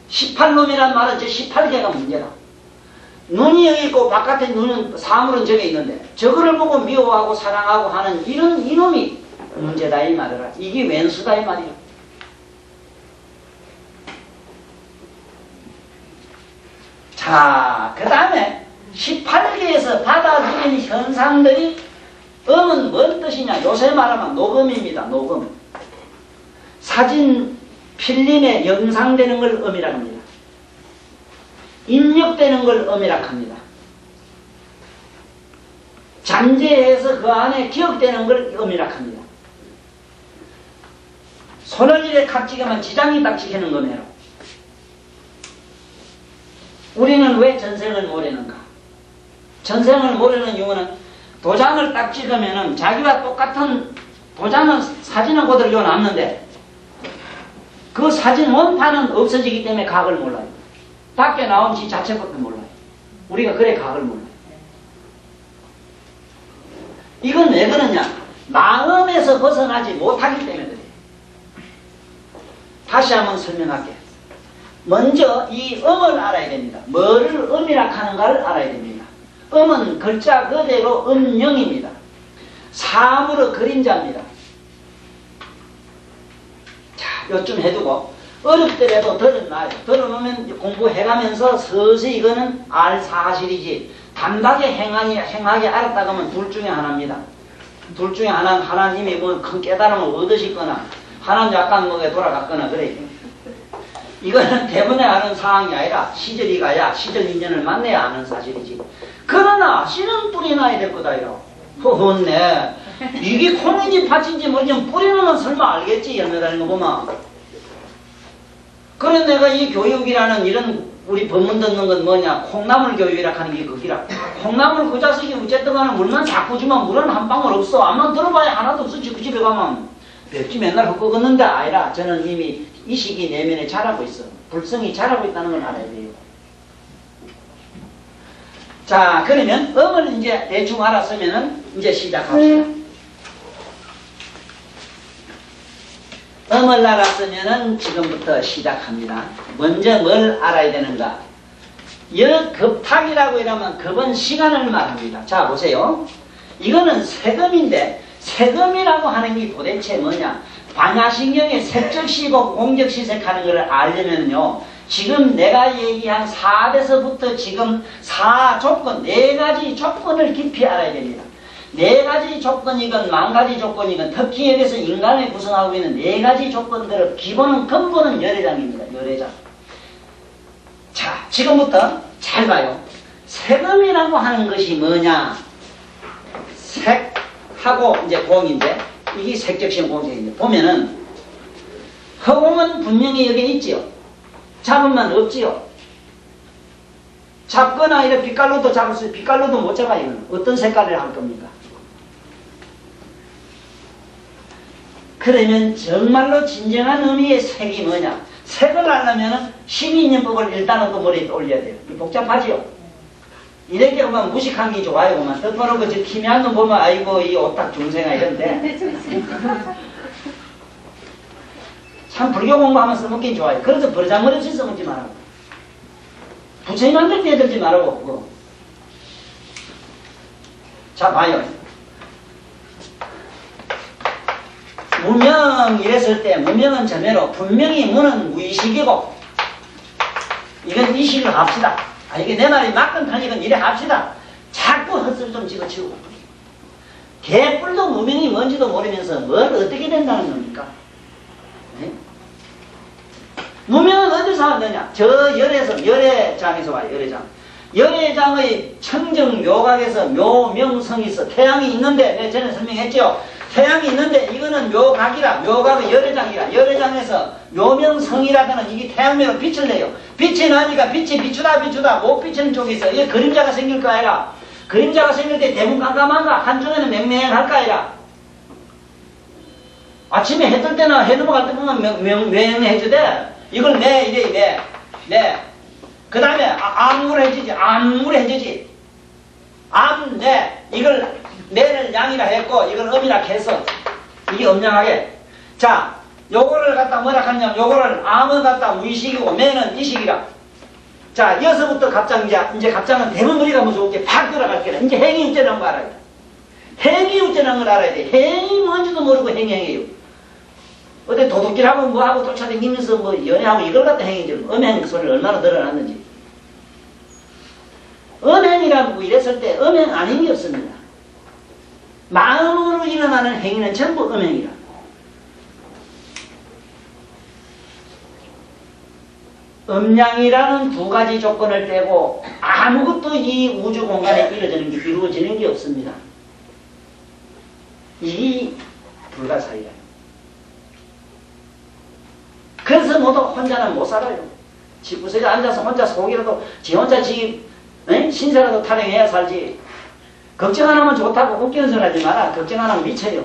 18놈이란 말은 저 18개가 문제라. 눈이 여기 있고 바깥에 눈은 사물은 저기 있는데 저거를 보고 미워하고 사랑하고 하는 이런 이놈이 문제다 이 말이라. 이게 왼수다 이 말이라. 자, 그 다음에 18개에서 받아들인 현상들이 음은 뭔 뜻이냐? 요새 말하면 녹음입니다. 녹음. 사진 필름에 영상되는 걸 음이라고 합니다. 입력되는 걸 음이라고 합니다. 잠재해서 그 안에 기억되는 걸 음이라고 합니다. 손을 이래 칵 찍으면 지장이 딱 찍히는 거네요. 우리는 왜 전생을 모르는가? 전생을 모르는 이유는 도장을 딱 찍으면은 자기와 똑같은 도장은 사진은 그대로 남는데 그 사진 원판은 없어지기 때문에 각을 몰라요. 밖에 나온 지 자체밖에 몰라요. 우리가 그래 각을 몰라요. 이건 왜 그러냐? 마음에서 벗어나지 못하기 때문에 그래요. 다시 한번 설명할게요. 먼저 이 음을 알아야 됩니다. 뭐를 음이라 하는가를 알아야 됩니다. 음은 글자 그대로 음영입니다. 사물의 그림자입니다. 자, 요쯤 해두고 어렵더라도 들어놔요. 들어놓으면 공부해가면서 서서히 이거는 알 사실이지 단박에 행하게 알았다 그러면 둘 중에 하나입니다. 둘 중에 하나는 하나님이 뭐 큰 깨달음을 얻으시거나 하나는 약간 뭐에 돌아갔거나 그래요. 이거는 대본에 아는 사항이 아니라 시절이 가야 시절 인연을 만나야 아는 사실이지. 그러나 씨는 뿌리 나야 될 거다요. 허허네. 이게 콩인지 팥인지 뭐지 뿌리는 설마 알겠지 열매 달린 거 보면. 그래 내가 이 교육이라는 이런 우리 법문 듣는 건 뭐냐 콩나물 교육이라 하는 게 그기라. 콩나물 그 자식이 어쨌든 간에 물만 자꾸 주면 물은 한 방울 없어. 암만 들어봐야 하나도 없어. 그 집에 가면 벽지 맨날 헛꺾었는데 아니라 저는 이미 이 시기 내면에 자라고 있어. 불성이 자라고 있다는 걸 알아야 돼요. 자, 그러면 음을 이제 대충 알았으면은 이제 시작합시다. 음을 알았으면은 지금부터 시작합니다. 먼저 뭘 알아야 되는가? 역급탁이라고 이러면 급은 시간을 말합니다. 자, 보세요. 이거는 세금인데 세금이라고 하는 게 도대체 뭐냐? 반야신경의 색적시고 공적시색하는 것을 알려면요. 지금 내가 얘기한 4대서부터 지금 4조건, 4가지 조건을 깊이 알아야 됩니다. 4가지 조건이건 10,000가지 조건이건 특히 여기서 인간을 구성하고 있는 4가지 조건들의 기본은 근본은 열애장입니다. 열애장. 자, 지금부터 잘 봐요. 세금이라고 하는 것이 뭐냐? 색하고 이제 공인데 이게 색적시험 공적인데 보면은 허공은 분명히 여기 있지요. 잡으면 없지요. 잡거나 이렇게 빛깔로도 잡을 수 있어요. 빛깔로도 못 잡아요. 이거는. 어떤 색깔을 할 겁니까? 그러면 정말로 진정한 의미의 색이 뭐냐? 색을 알려면 심의인연법을 일단은 또 머리에 올려야 돼요. 복잡하지요? 이렇게 보면 무식한 게 좋아요. 보면 덕분으로 그 키미한 놈 보면 아이고 이 오딱 중생아 이런데 참 불교 공부하면 써먹긴 좋아요. 그래서 버르장머리없이 써먹지 말라고. 부처님한테 대들지 말라고. 그거. 자 봐요. 무명 이랬을 때 무명은 점해로 분명히 무는 무의식이고 이건 의식을 합시다. 아 이게 내 말이 막근하니건 이래 합시다. 자꾸 헛소리 좀 집어치우고 개뿔도 무명이 뭔지도 모르면서 뭘 어떻게 된다는 겁니까? 네? 무명은 어디서 왔느냐? 저 열애장에서 와요. 열애장. 열애장의 청정 묘각에서 묘명성이 있어. 태양이 있는데 내가 전에 설명했죠. 태양이 있는데 이거는 묘각이라. 묘각은 열애장이라. 열애장에서 묘명성이라고는 이게 태양면으로 빛을 내요. 빛이 나니까 빛이 비추다 못 비추는 쪽에 있어. 이게 그림자가 생길 거 아니라. 그림자가 생길 때 대문 깜깜한가? 한쪽에는 맹맹할 거 아니라. 아침에 해 뜰 때나 해 넘어갈 때 보면 맹맹해주대. 이걸 이래 그 다음에 암물해지지. 이걸 내를 양이라 했고 이걸 음이라 해서 이게 음양하게. 자, 요거를 갖다 뭐라 하냐면 요거를 암은 갖다 무의식이고 매는 이식이라. 자, 여기서부터 갑장 이제 갑장은 대문머리가 무서운게 팍 들어갈 게라. 이제 행위 우째라는 거 알아야 돼. 행위 우째라는 걸 알아야 돼. 행위 뭔지도 모르고 행해요. 어때 도둑질하고 뭐하고 쫓아다니면서 뭐 연애하고 이걸 갖다 행위질 음행 소리를 얼마나 들어놨는지. 음행이라고 이랬을 때 음행 아닌 게 없습니다. 마음으로 일어나는 행위는 전부 음행이라. 음양이라는 2가지 조건을 빼고 아무것도 이 우주 공간에 이루어지는 게 없습니다. 이 불가사의라. 그래서 모두 혼자는 못 살아요. 집구석에 앉아서 혼자 속이라도 지 혼자 신세라도 타령해야 살지. 걱정 안 하면 좋다고 웃기는 소리 하지 마라. 걱정 안 하면 미쳐요.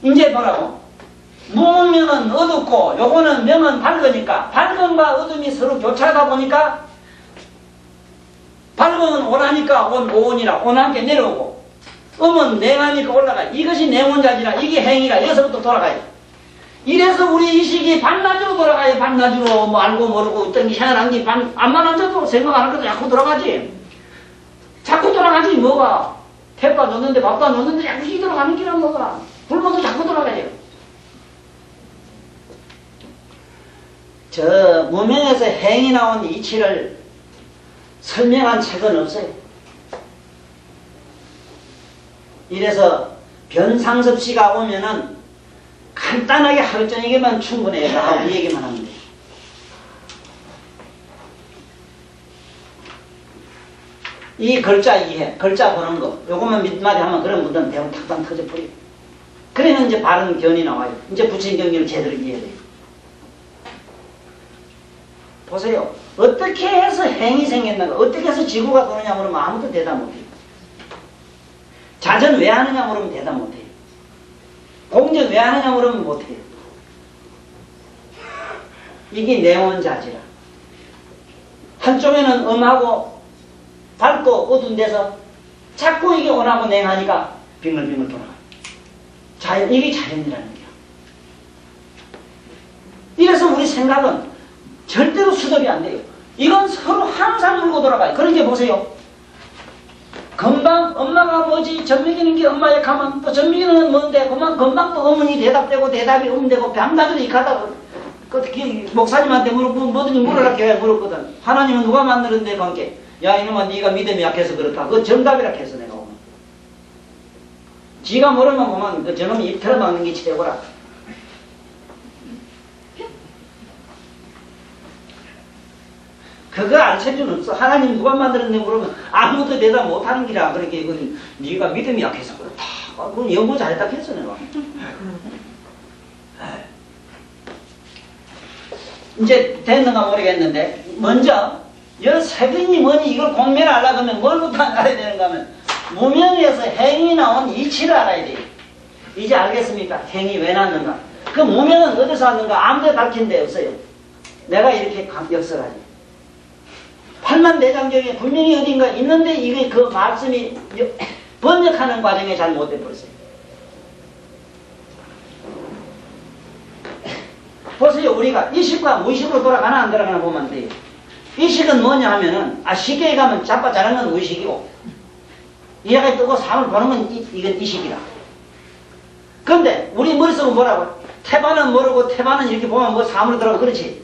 이제 뭐라고? 무명은 어둡고 요거는 명은 밝으니까 밝음과 어둠이 서로 교차하다 보니까 밝음은 온하니까 오온이라 온한 게 내려오고 음은 냉하니까 올라가. 이것이 냉온자지라 이게 행이라 여기서부터 돌아가요. 이래서 우리 의식이 반나주로 돌아가요. 반나주로 뭐 알고 모르고 어떤 게 희한한 게 안만 앉아도 생각 안 하거든. 자꾸 돌아가지. 자꾸 돌아가지 뭐가. 택도 안 줬는데 밥도 안 줬는데 자꾸 이 돌아가는 길은 뭐가. 굶어도 자꾸 돌아가요. 저 무명에서 행이 나온 이치를 설명한 책은 없어요. 이래서 변상섭 씨가 오면은 간단하게 하루 저녁에만 충분해요. 하고 이 얘기만 하면 돼요. 이 글자 이해, 글자 보는 거, 요것만 몇 마디 하면 그런 분들은 대부분 탁탁 터져버려요. 그러면 이제 바른 견이 나와요. 이제 부처님 경리를 제대로 이해해요. 보세요. 어떻게 해서 행이 생겼는가, 어떻게 해서 지구가 도느냐 물으면 아무도 대답 못해요. 자전 왜 하느냐 물으면 대답 못해요. 공전 왜 하느냐 물으면 못해요. 이게 내원자지라. 한쪽에는 음하고 밝고 어두운 데서 자꾸 이게 온하고 냉하니까 빙글빙글 돌아가요. 자연, 이게 자연이라는 거야. 이래서 우리 생각은 절대로 수습이 안 돼요. 이건 서로 항상 물고 돌아가요. 그러니까 보세요. 금방 엄마가 뭐지? 젖먹이는 게 엄마의 가만 또 젖먹이는 건 뭔데? 금방 또 어머니 대답되고 대답이 되고 밤낮으로 이카다가 목사님한테 물어보면 뭐든지 물으라고 해 물었거든. 하나님은 누가 만드는데 관계? 야 이놈아 네가 믿음이 약해서 그렇다. 그거 정답이라 해서 내가 오면. 지가 모르면 보면 그 저놈이 입 틀어막는 게 최고라. 그거 안 채주는 없어. 하나님 누가 만들었는데 물으면 아무도 대답 못하는 기라. 그러니까 이건 네가 믿음이 약해서 그렇다. 그건 연구 잘했다 했어 내가. 이제 됐는가 모르겠는데 먼저 여 세근이 뭐니 이걸 공면을 알아야 하면 뭘부터 알아야 되는가 하면 무명에서 행이 나온 이치를 알아야 돼요. 이제 알겠습니까? 행이 왜 났는가? 그 무명은 어디서 왔는가? 아무데나 밝힌 데 없어요. 내가 이렇게 역설하지. 팔만대장경에 분명히 어딘가 있는데 이게 그 말씀이 번역하는 과정에 잘 못돼 버렸어요. 보세요. 우리가 의식과 무의식으로 돌아가나 안 돌아가나 보면 돼요. 의식은 뭐냐 하면은 쉽게 가면 자빠자는 건 의식이고 이해가 뜨고 삶을 보는 건 이건 의식이라. 그런데 우리 머릿속은 뭐라고? 태반은 모르고 태반은 이렇게 보면 뭐 삶으로 들어가고 그렇지.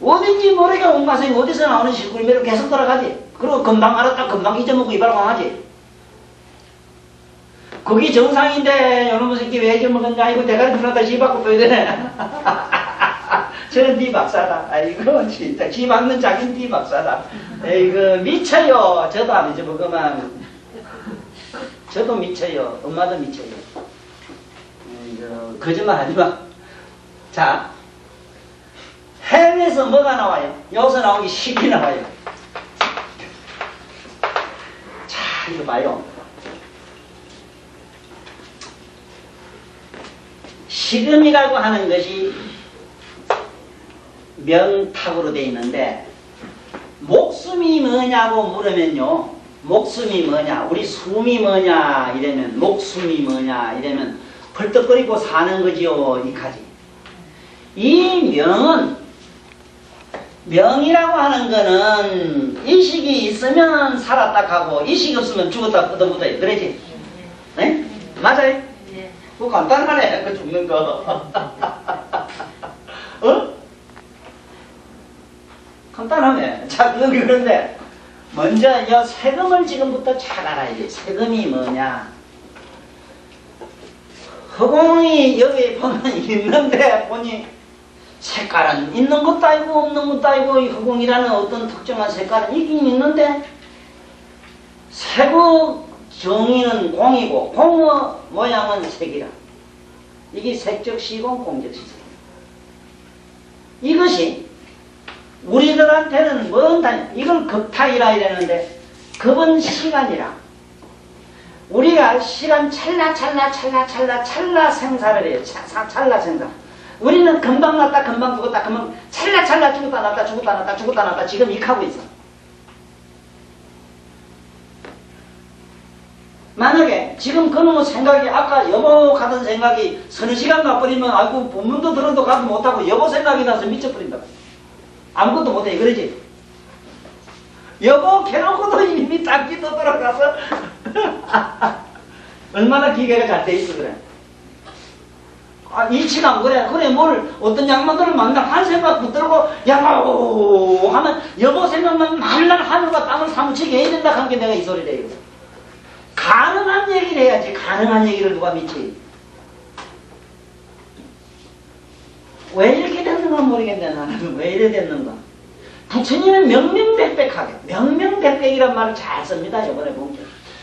어딘지 모르게 온갖 생이 어디서 나오는 시구리매로 계속 돌아가지. 그리고 금방 알았다 금방 잊어먹고 이발광하지. 그게 정상인데 요놈의 새끼 왜 잊어먹었냐 이거 대가리 풀었다 씨박고 빼야 되네. 저는 네 박사다. 아이고 진짜 지 박는 자기는 네 박사다. 에이그 미쳐요. 저도 안 잊어먹으면 저도 미쳐요. 엄마도 미쳐요. 거짓말 하지마. 자 행에서 뭐가 나와요? 여기서 나오기 식이 나와요. 자 이거 봐요. 식음이라고 하는 것이 명탁으로 되어 있는데 목숨이 뭐냐고 물으면요. 목숨이 뭐냐? 우리 숨이 뭐냐? 이러면 목숨이 뭐냐? 이러면 벌떡거리고 사는 거지요. 이까지. 이 명이라고 하는 거는 의식이 있으면 살았다 하고 의식이 없으면 죽었다 끄덕끄덕 그러지? 네? 맞아요? 그거 간단하네. 그 죽는 거. 어? 간단하네. 자, 그런데 먼저 이 세금을 지금부터 잘 알아야 돼. 세금이 뭐냐? 허공이 여기 보면 있는데 보니 색깔은 있는 것도 아니고 없는 것도 아니고 이 허공이라는 어떤 특정한 색깔은 있긴 있는데 세고 정의는 공이고 공의 모양은 색이라. 이게 색적 시공, 공적 시색. 이것이 우리들한테는 먼 단, 이걸 급탁이라 이랬는데 급은 시간이라. 우리가 시간 찰나 생사를 해요. 찰나 생사. 우리는 금방 났다 금방 죽었다 금방 찰나 죽었다 났다 지금 익하고 있어. 만약에 지금 그놈의 생각이 아까 여보 가던 생각이 서너 시간 가버리면 아이고 본문도 들어도 가도 못하고 여보 생각이 나서 미쳐버린다. 아무것도 못해 그러지. 여보 캐놓고도 이미 닭기도 들어가서 얼마나 기계가 잘 돼 있어 그래. 아, 이치가 그래 뭘 어떤 양반들을 만나 한 생각 붙들고 야호 하면 여보 생각만 말랑 하늘과 땅을 사무치게 해야 된다 한 게 내가 이 소리를 해요. 가능한 얘기를 해야지. 가능한 얘기를 누가 믿지. 왜 이렇게 됐는가 모르겠네. 나는 왜 이래 됐는가. 부처님은 명명백백하게 명명백백이란 말을 잘 씁니다. 이번에 보면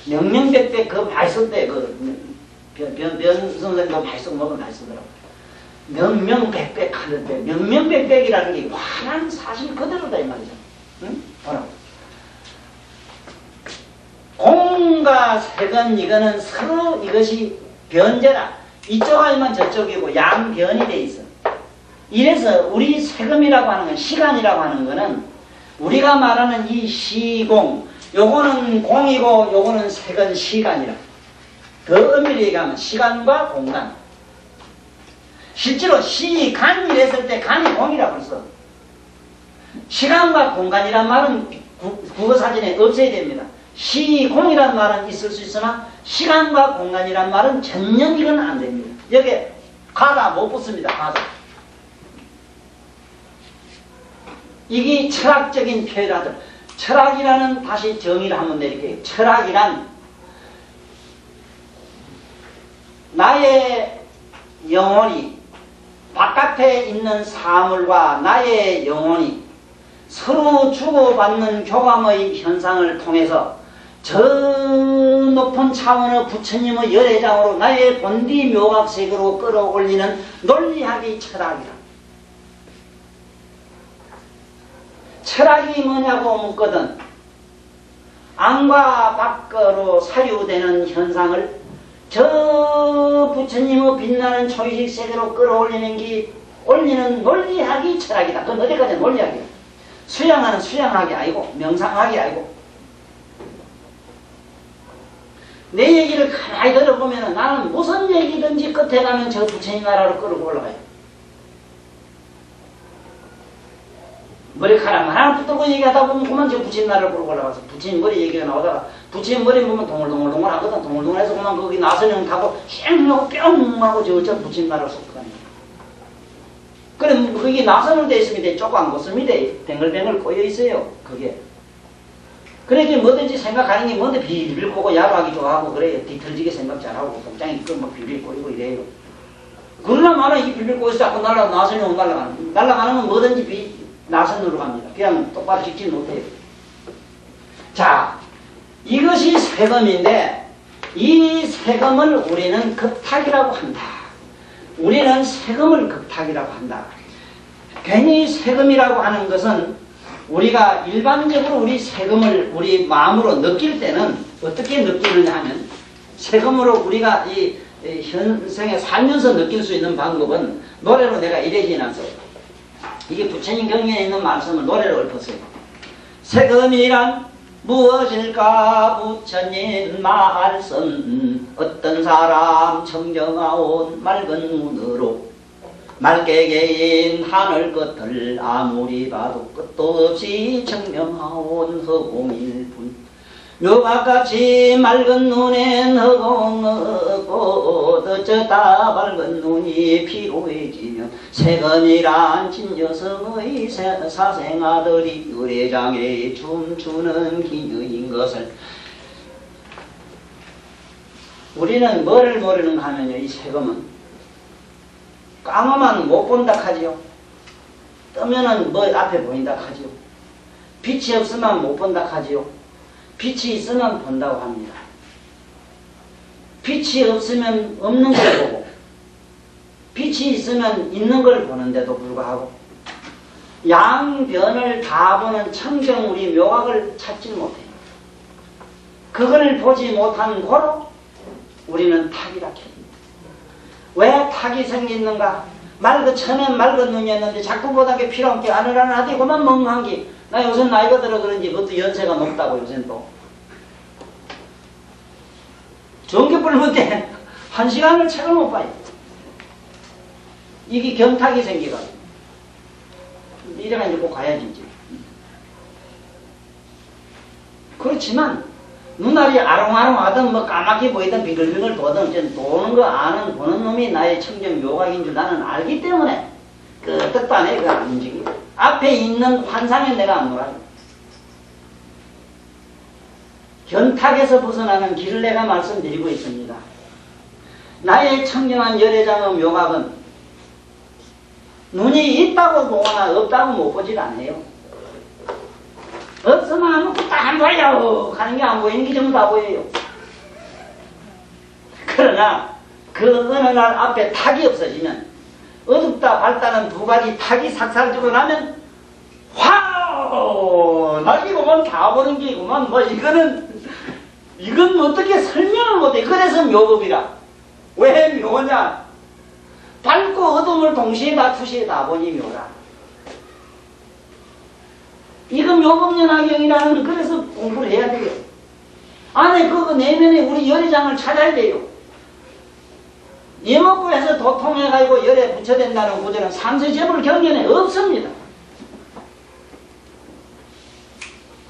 명명백백 그 말 쓸 때 변 선생님도 말씀 먹은 말 쓰더라고. 명명백백 하는데 명명백백이라는 게 환한 사실 그대로다 이 말이죠. 응? 뭐라고? 공과 색은 이거는 서로 이것이 변제라. 이쪽 아니면 저쪽이고 양변이 돼 있어. 이래서 우리 세금이라고 하는 건 시간이라고 하는 거는 우리가 말하는 이 시공 요거는 공이고 요거는 색은 시간이라. 더 엄밀히 얘기하면 시간과 공간. 실제로 시간 이랬을 때 간이 공이라 벌써. 시간과 공간이란 말은 국어사전에 없어야 됩니다. 시공이란 말은 있을 수 있으나 시간과 공간이란 말은 전혀 이건 안 됩니다. 여기에 가다 못 붙습니다. 가다. 이게 철학적인 표현이라죠. 철학이라는 다시 정의를 한번 내릴게요. 철학이란 나의 영혼이 바깥에 있는 사물과 나의 영혼이 서로 주고받는 교감의 현상을 통해서 저 높은 차원의 부처님의 열애장으로 나의 본디 묘각색으로 끌어올리는 논리학이 철학이라. 철학이 뭐냐고 묻거든 안과 밖으로 사유되는 현상을 저 부처님의 빛나는 초이식 세계로 끌어올리는 게 올리는 논리학이 철학이다. 그건 어디까지 논리학이야. 수양하는 수양학이 아니고 명상학이 아니고. 내 얘기를 가만히 들어보면 나는 무슨 얘기든지 끝에 가면 저 부처님 나라로 끌고 올라가요. 머리카락 하나 붙들고 얘기하다 보면 그만 저 부처님 나라로 끌고 올라가서 부처님 머리 얘기가 나오다가 부처님 머리 보면 동글동글 하거든. 동글동글해서 그만 거기 나선형 타고 쌩 하고 뿅 하고 저 부처님 나라로 쏙 가는 거야. 그럼 그게 나선으로 되어 있습니다. 조금 안 걷습니다. 뱅글뱅글 꼬여 있어요. 그게. 그래도 뭐든지 생각하는 게 뭔데 비빌 꼬고 야로하기 좋아하고 그래요. 뒤틀지게 생각 잘하고 복장이 막 비빌 꼬이고 이래요. 그러나 말은 이 비빌 꼬여서 자꾸 나선형 날아가는. 날아가는 건 뭐든지 나선으로 갑니다. 그냥 똑바로 찍지 못해요. 자, 이것이 세금인데 이 세금을 우리는 급탁이라고 한다. 우리는 세금을 급탁이라고 한다. 괜히 세금이라고 하는 것은 우리가 일반적으로 우리 세금을 우리 마음으로 느낄 때는 어떻게 느끼느냐 하면 세금으로 우리가 이 현생에 살면서 느낄 수 있는 방법은 노래로 내가 이래 지나서 이게 부처님 경전에 있는 말씀을 노래로 읊었어요. 세금이란 무엇일까 부처님 말씀 어떤 사람 청정하온 맑은 눈으로 맑게 개인 하늘 끝을 아무리 봐도 끝도 없이 청명하온 허공일 뿐 묘각같이 맑은 눈엔 허공 없고 어쩌다 밝은 눈이 피로해지면 세금이란 진여성의 사생아들이 의례장에 춤추는 기녀인 것을 우리는 뭐를 모르는가 하면요. 이 세금은 까마만 못 본다 하지요. 뜨면은 뭐 앞에 보인다 하지요. 빛이 없으면 못 본다 하지요. 빛이 있으면 본다고 합니다. 빛이 없으면 없는 걸 보고 빛이 있으면 있는 걸 보는데도 불구하고 양변을 다 보는 청정 우리 묘각을 찾지 못해요. 그걸 보지 못한 고로 우리는 탁이라 켭니다. 왜 탁이 생기는가? 처음엔 맑은 눈이었는데 자꾸 보다 게 필요 없게 아늘아늘하디 그만 멍한 게 나 요새 나이가 들어 그런지 그것도 연세가 높다고 요새는 또 전기불 볼 때 1시간을 책을 못 봐요. 이게 경탁이 생기거든. 이래가 이제 꼭 가야지 이제. 그렇지만 눈알이 아롱아롱하든 뭐 까맣게 보이든 비글비글 도든 이제 도는 거 아는 보는 놈이 나의 청정 묘각인 줄 나는 알기 때문에 그 뜻도 안 해. 그거 안 움직여. 앞에 있는 환상에 내가 안 놀아요. 견탁에서 벗어나는 길을 내가 말씀드리고 있습니다. 나의 청정한 열애장의 묘각은 눈이 있다고 보거나 없다고 못 보질 않아요. 없으면 아무것도 안 보여 하는 게 안 보이는 게 전부 다 보여요. 그러나 그 어느 날 앞에 탁이 없어지면 어둡다 밝다는 두 가지 탁이 삭삭 드러나면 와우 날리고만 다 보는 게구만. 뭐 이건 어떻게 설명을 못해. 그래서 묘법이라. 왜 묘냐? 밝고 어둠을 동시에 다 투시에 다 보니 묘라. 이거 묘법연화경이라는 그래서 공부를 해야 돼요. 안에 그거 내면에 우리 열애장을 찾아야 돼요. 예목구에서 도통해가지고 열에 붙여된다는 구절은 삼세제불 경전에 없습니다.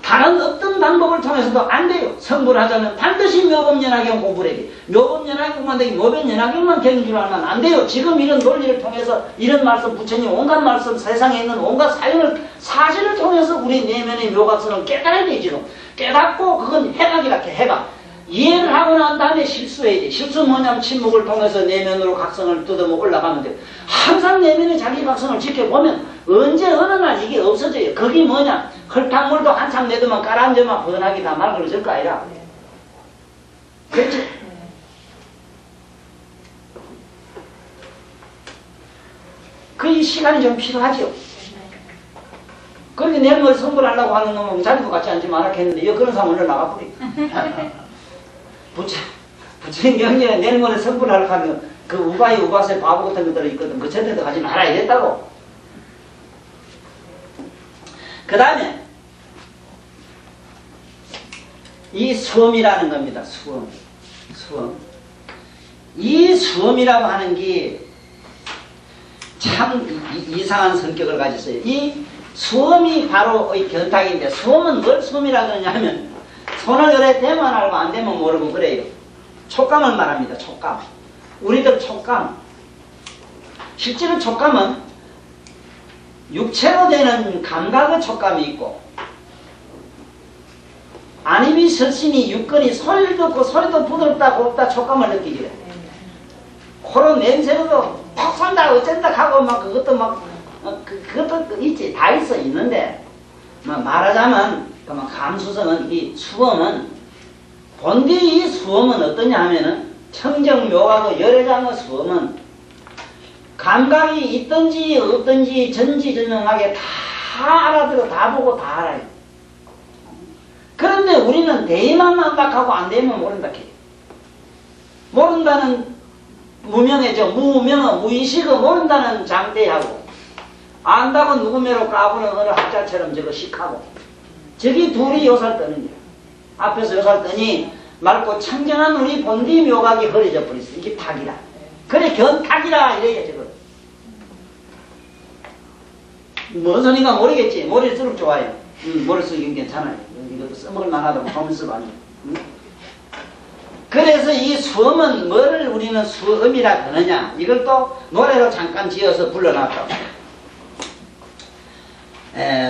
다른 어떤 방법을 통해서도 안 돼요. 성불 하자면 반드시 묘법연화경 공부를 해야 돼요. 묘법연화경만 되기 묘법연화경만 경주를 하면 안 돼요. 지금 이런 논리를 통해서 이런 말씀 부처님 온갖 말씀 세상에 있는 온갖 사실을 통해서 우리 내면의 묘각선을 깨달아야 되지요. 깨닫고 그건 해각이라 해. 해각. 이해를 하고 난 다음에 실수해야지. 실수 뭐냐면 침묵을 통해서 내면으로 각성을 뜯어먹고 올라가면 돼요. 항상 내면의 자기 각성을 지켜보면 언제 어느 날 이게 없어져요. 그게 뭐냐? 흙탕물도 한참 내두면 깔아앉으면 번하게 다 말그러질 거 아니라. 그렇지? 그 시간이 좀 필요하죠. 그렇게 내일 뭐 성불하려고 하는 놈은 자리도 같이 앉지 말라 했는데 여 그런 사람 오늘 나가버리. 부처님 명령에 내일 모레 성불하려고 하면 그 우바세 바보 같은 것들이 있거든. 그 절대도 가지 말아 이랬다고. 그 다음에 이 수험이라는 겁니다. 수험. 이 수험이라고 하는 게 참 이상한 성격을 가졌어요. 이 수험이 바로 이 견탁인데 수험은 뭘 수험이라고 하냐면 손을 열에 대면 알고 안 되면 모르고 그래요. 촉감을 말합니다. 촉감. 우리들 촉감. 실제로 촉감은 육체로 되는 감각의 촉감이 있고 안입이 설심이 육근이 소리를 듣고 소리도 부드럽다 곱다 촉감을 느끼게 돼. 코로 냄새로도 톡 쏜다 어쩐다 하고 막 그것도 막 그것도 있지. 다 있는데 말하자면 감수성은 이 수험은 본디 이 수험은 어떠냐 하면은 청정묘하고 열애장의 수험은 감각이 있든지 없든지 전지전능하게 다 알아들어 다 보고 다 알아요. 그런데 우리는 대의만 만박하고 안 되면 모른다 해요. 모른다는 무명해져. 무명은 무의식은 모른다는 장대하고 안다고 누구매로 까부는 어느 학자처럼 저거 식하고 저기 둘이 요살 떠는 거야. 앞에서 요살 떠니 맑고 청정한 우리 본디 묘각이 흐려져 버렸어. 이게 탁이라. 그래 견탁이라 이래야 저거. 뭔 소리인가 모르겠지. 모를수록 좋아요. 모를수록 괜찮아요. 이것도 써먹을 만하다고 검수 아니에요. 그래서 이 수음은 뭐를 우리는 수음이라 하느냐. 이걸 또 노래로 잠깐 지어서 불러놨다.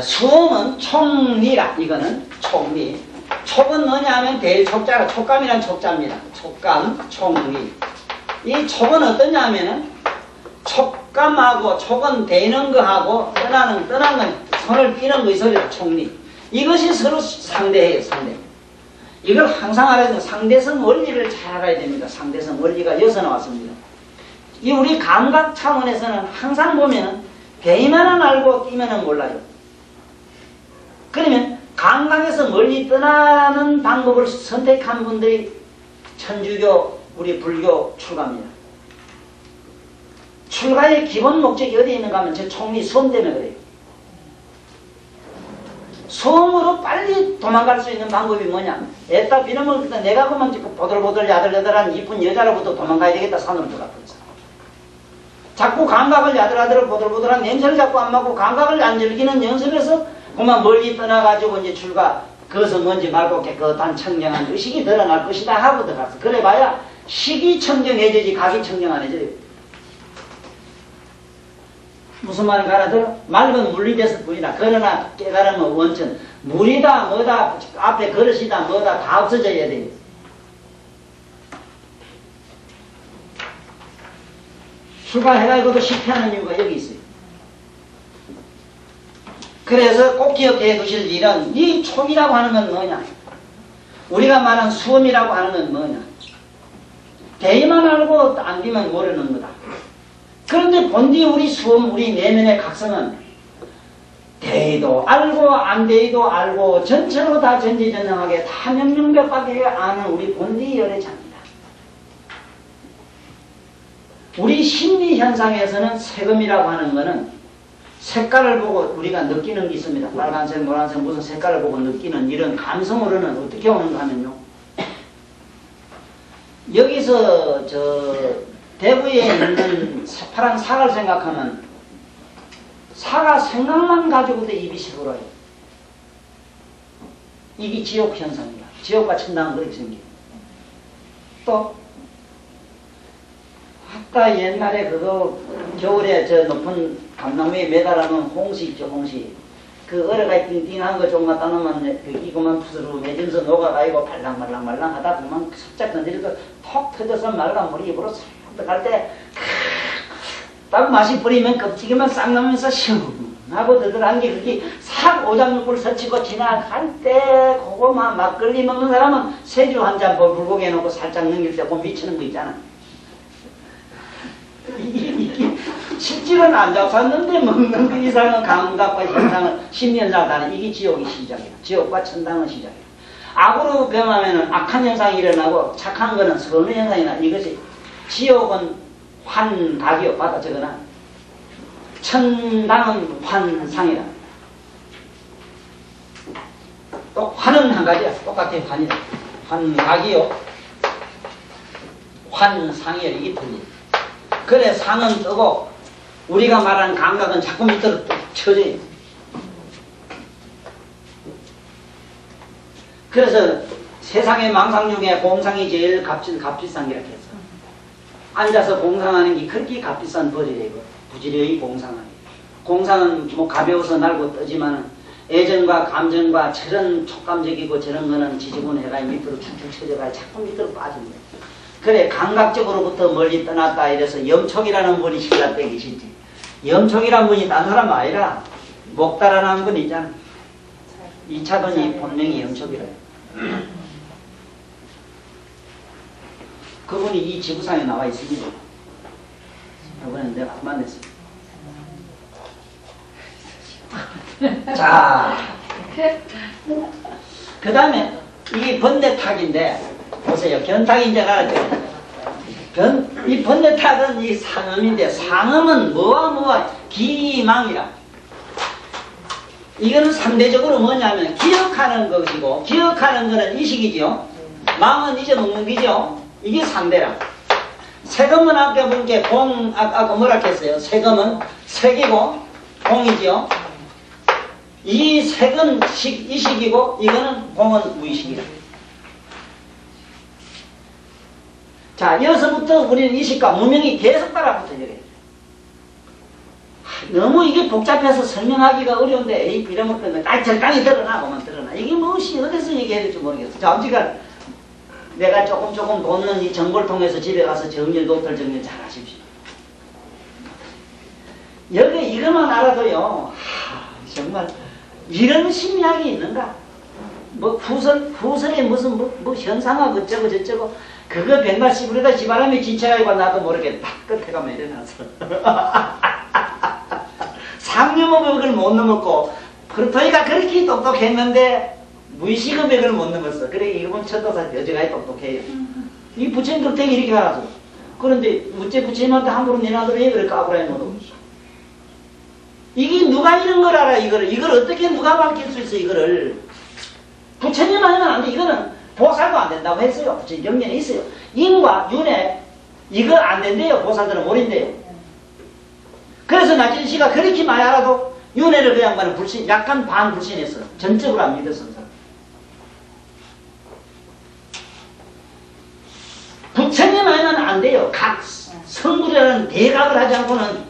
수음은 총리라. 이거는 총리. 촉은 뭐냐 하면 대일촉자라. 촉감이란 촉자입니다. 촉감, 총리. 이 촉은 어떠냐 하면은 촉감하고 촉은 대는 거하고 떠난 건 손을 삐는 거의 소리라. 총리. 이것이 서로 상대해요. 상대. 이걸 항상 알아야 돼요. 상대성 원리를 잘 알아야 됩니다. 상대성 원리가 여기서 나왔습니다. 이 우리 감각 차원에서는 항상 보면 대의만은 알고 띠면은 몰라요. 그러면 감각에서 멀리 떠나는 방법을 선택한 분들이 천주교, 우리 불교 출가입니다. 출가의 기본 목적이 어디에 있는가 하면 제 총리 수험 때문에 그래요. 수험으로 빨리 도망갈 수 있는 방법이 뭐냐? 애따 비름을 듣다 내가 그만 보들보들 야들야들한 이쁜 여자로부터 도망가야 되겠다 산으로 들어갔거든. 자꾸 감각을 야들야들 보들보들한 냄새를 자꾸 안 맡고 감각을 안 즐기는 연습에서 그만 멀리 떠나가지고 이제 출가 그것은 뭔지 말고 깨끗한 청정한 의식이 드러날 것이다 하고 들어갔어. 그래봐야 식이 청정해지지 각이 청정 안 해져요. 무슨 말인가 알아들어? 맑은 물이 됐을 뿐이다. 그러나 깨달으면 원천 물이다 뭐다 앞에 그릇이다 뭐다 다 없어져야 돼요. 출가해가지고도 실패하는 이유가 여기 있어요. 그래서 꼭 기억해 두실 일은 이 촉이라고 하는 건 뭐냐? 우리가 말한 수험이라고 하는 건 뭐냐? 대의만 알고 안 되면 모르는 거다. 그런데 본디 우리 수험, 우리 내면의 각성은 대의도 알고 안 대의도 알고 전체로 다 전지전능하게 다 명명백백하게 아는 우리 본디 열애자입니다. 우리 심리 현상에서는 세금이라고 하는 것은 색깔을 보고 우리가 느끼는 게 있습니다. 빨간색, 노란색 무슨 색깔을 보고 느끼는 이런 감성으로는 어떻게 오는가 하면요. 여기서 대부에 있는 새파란 사과를 생각하면 사과 생각만 가지고도 입이 시끄러워요. 이게 지옥 현상입니다. 지옥과 천당은 그렇게 생겨요. 또 아까 옛날에 그거 겨울에 저 높은 감나무에 매달아놓은 홍시 있죠, 홍시. 그 얼어가 띵띵한 거 좀 갖다 놓으면 이거만 푸스로 매진서 녹아가지고 말랑말랑 하다 보면 살짝 건드리고 톡 터져서 맑은 물이 입으로 싹 갈 때 딱 맛이 뿌리면 껍질기만 싹 나면서 시원하고 드들한 게 그게 싹 오장육부를 서치고 지나갈 때 그거만 막걸리 먹는 사람은 세주 한 잔 불고기 해놓고 살짝 넘길 때 그 미치는 거 있잖아. 이게 실질은 안 잡았는데 먹는 그 이상은 감각과 현상은 심리현상을 다는 이게 지옥이 시작이야. 지옥과 천당은 시작이야. 악으로 병하면 악한 현상이 일어나고 착한 거는 선의 현상이 나. 이것이 지옥은 환각이요. 받아 적어놔. 천당은 환상이다. 또 환은 한 가지야. 똑같아 환이다. 환각이요. 환상이요. 이게 틀리. 그래 상은 뜨고 우리가 말하는 감각은 자꾸 밑으로 뚝 쳐져요. 그래서 세상의 망상 중에 공상이 제일 값비싼 기라고 했어. 앉아서 공상하는 게 그렇게 값비싼 버리래고 부지런히 공상하는 게. 공상은 뭐 가벼워서 날고 뜨지만 애정과 감정과 저런 촉감적이고 저런 거는 지지분해가 밑으로 축축 쳐져가 자꾸 밑으로 빠집니다. 그래 감각적으로부터 멀리 떠났다 이래서 염촉이라는 분이 신라때 계시지. 염촉이라는 분이 딴 사람 아니라 목다라는 분이 있잖아. 2차번이 본명이 염촉이래요. 그분이 이 지구상에 나와 있습니다. 이번에 내가 만났어요. 자, 그 다음에 이 번뇌탁인데 보세요. 견탁이 이제 알았죠. 이 번뇌탁은 이 상음인데 상음은 뭐와 기망이라. 이거는 상대적으로 뭐냐면 기억하는 것이고 기억하는 것은 이식이죠. 망은 잊어먹는 기죠. 이게 상대라. 세금은 아까 본게 아까 뭐라 했어요? 세금은 색이고 공이죠. 이 색은 이식이고 이거는 공은 무의식이라. 자, 여기서부터 우리는 이식과 무명이 계속 따라붙어야 돼. 너무 이게 복잡해서 설명하기가 어려운데, 에이, 이런 것들은, 적당히 드러나, 그만 드러나. 이게 무엇이 어디서 얘기해야 될지 모르겠어. 자, 어찌간, 내가 조금 돕는 이 정보를 통해서 집에 가서 정렬, 노트를 정렬 잘 하십시오. 여기 이것만 알아도요, 정말, 이런 심리학이 있는가? 뭐 후설에 무슨 뭐 현상아 어쩌고 저쩌고 그거 백날 씹으려다 지바람이 지쳐가지고 나도 모르게 딱 끝에 가면 일어나서 상류업을 못 넘었고 그렇다니까 그렇게 똑똑했는데 무의식업을 못 넘었어. 그래 이건 천도사 여전히 똑똑해요. 이 부처님 덕택이 이렇게 알아서 그런데 어째 부처님한테 함부로 내놔도 왜 그래 까불어야 못하고 이게 누가 이런 걸 알아 이걸 어떻게 누가 밝힐 수 있어 이거를 부처님 아니면 안 돼. 이거는 보살도 안 된다고 했어요. 부처님 경전에 있어요. 인과 윤회 이거 안 된대요. 보살들은 모른대요. 그래서 나진 씨가 그렇게 많이 알아도 윤회를 그 양반은 약간 반불신했어요. 전적으로 안 믿었어요. 부처님 아니면 안 돼요. 각 성불이라는 대각을 하지 않고는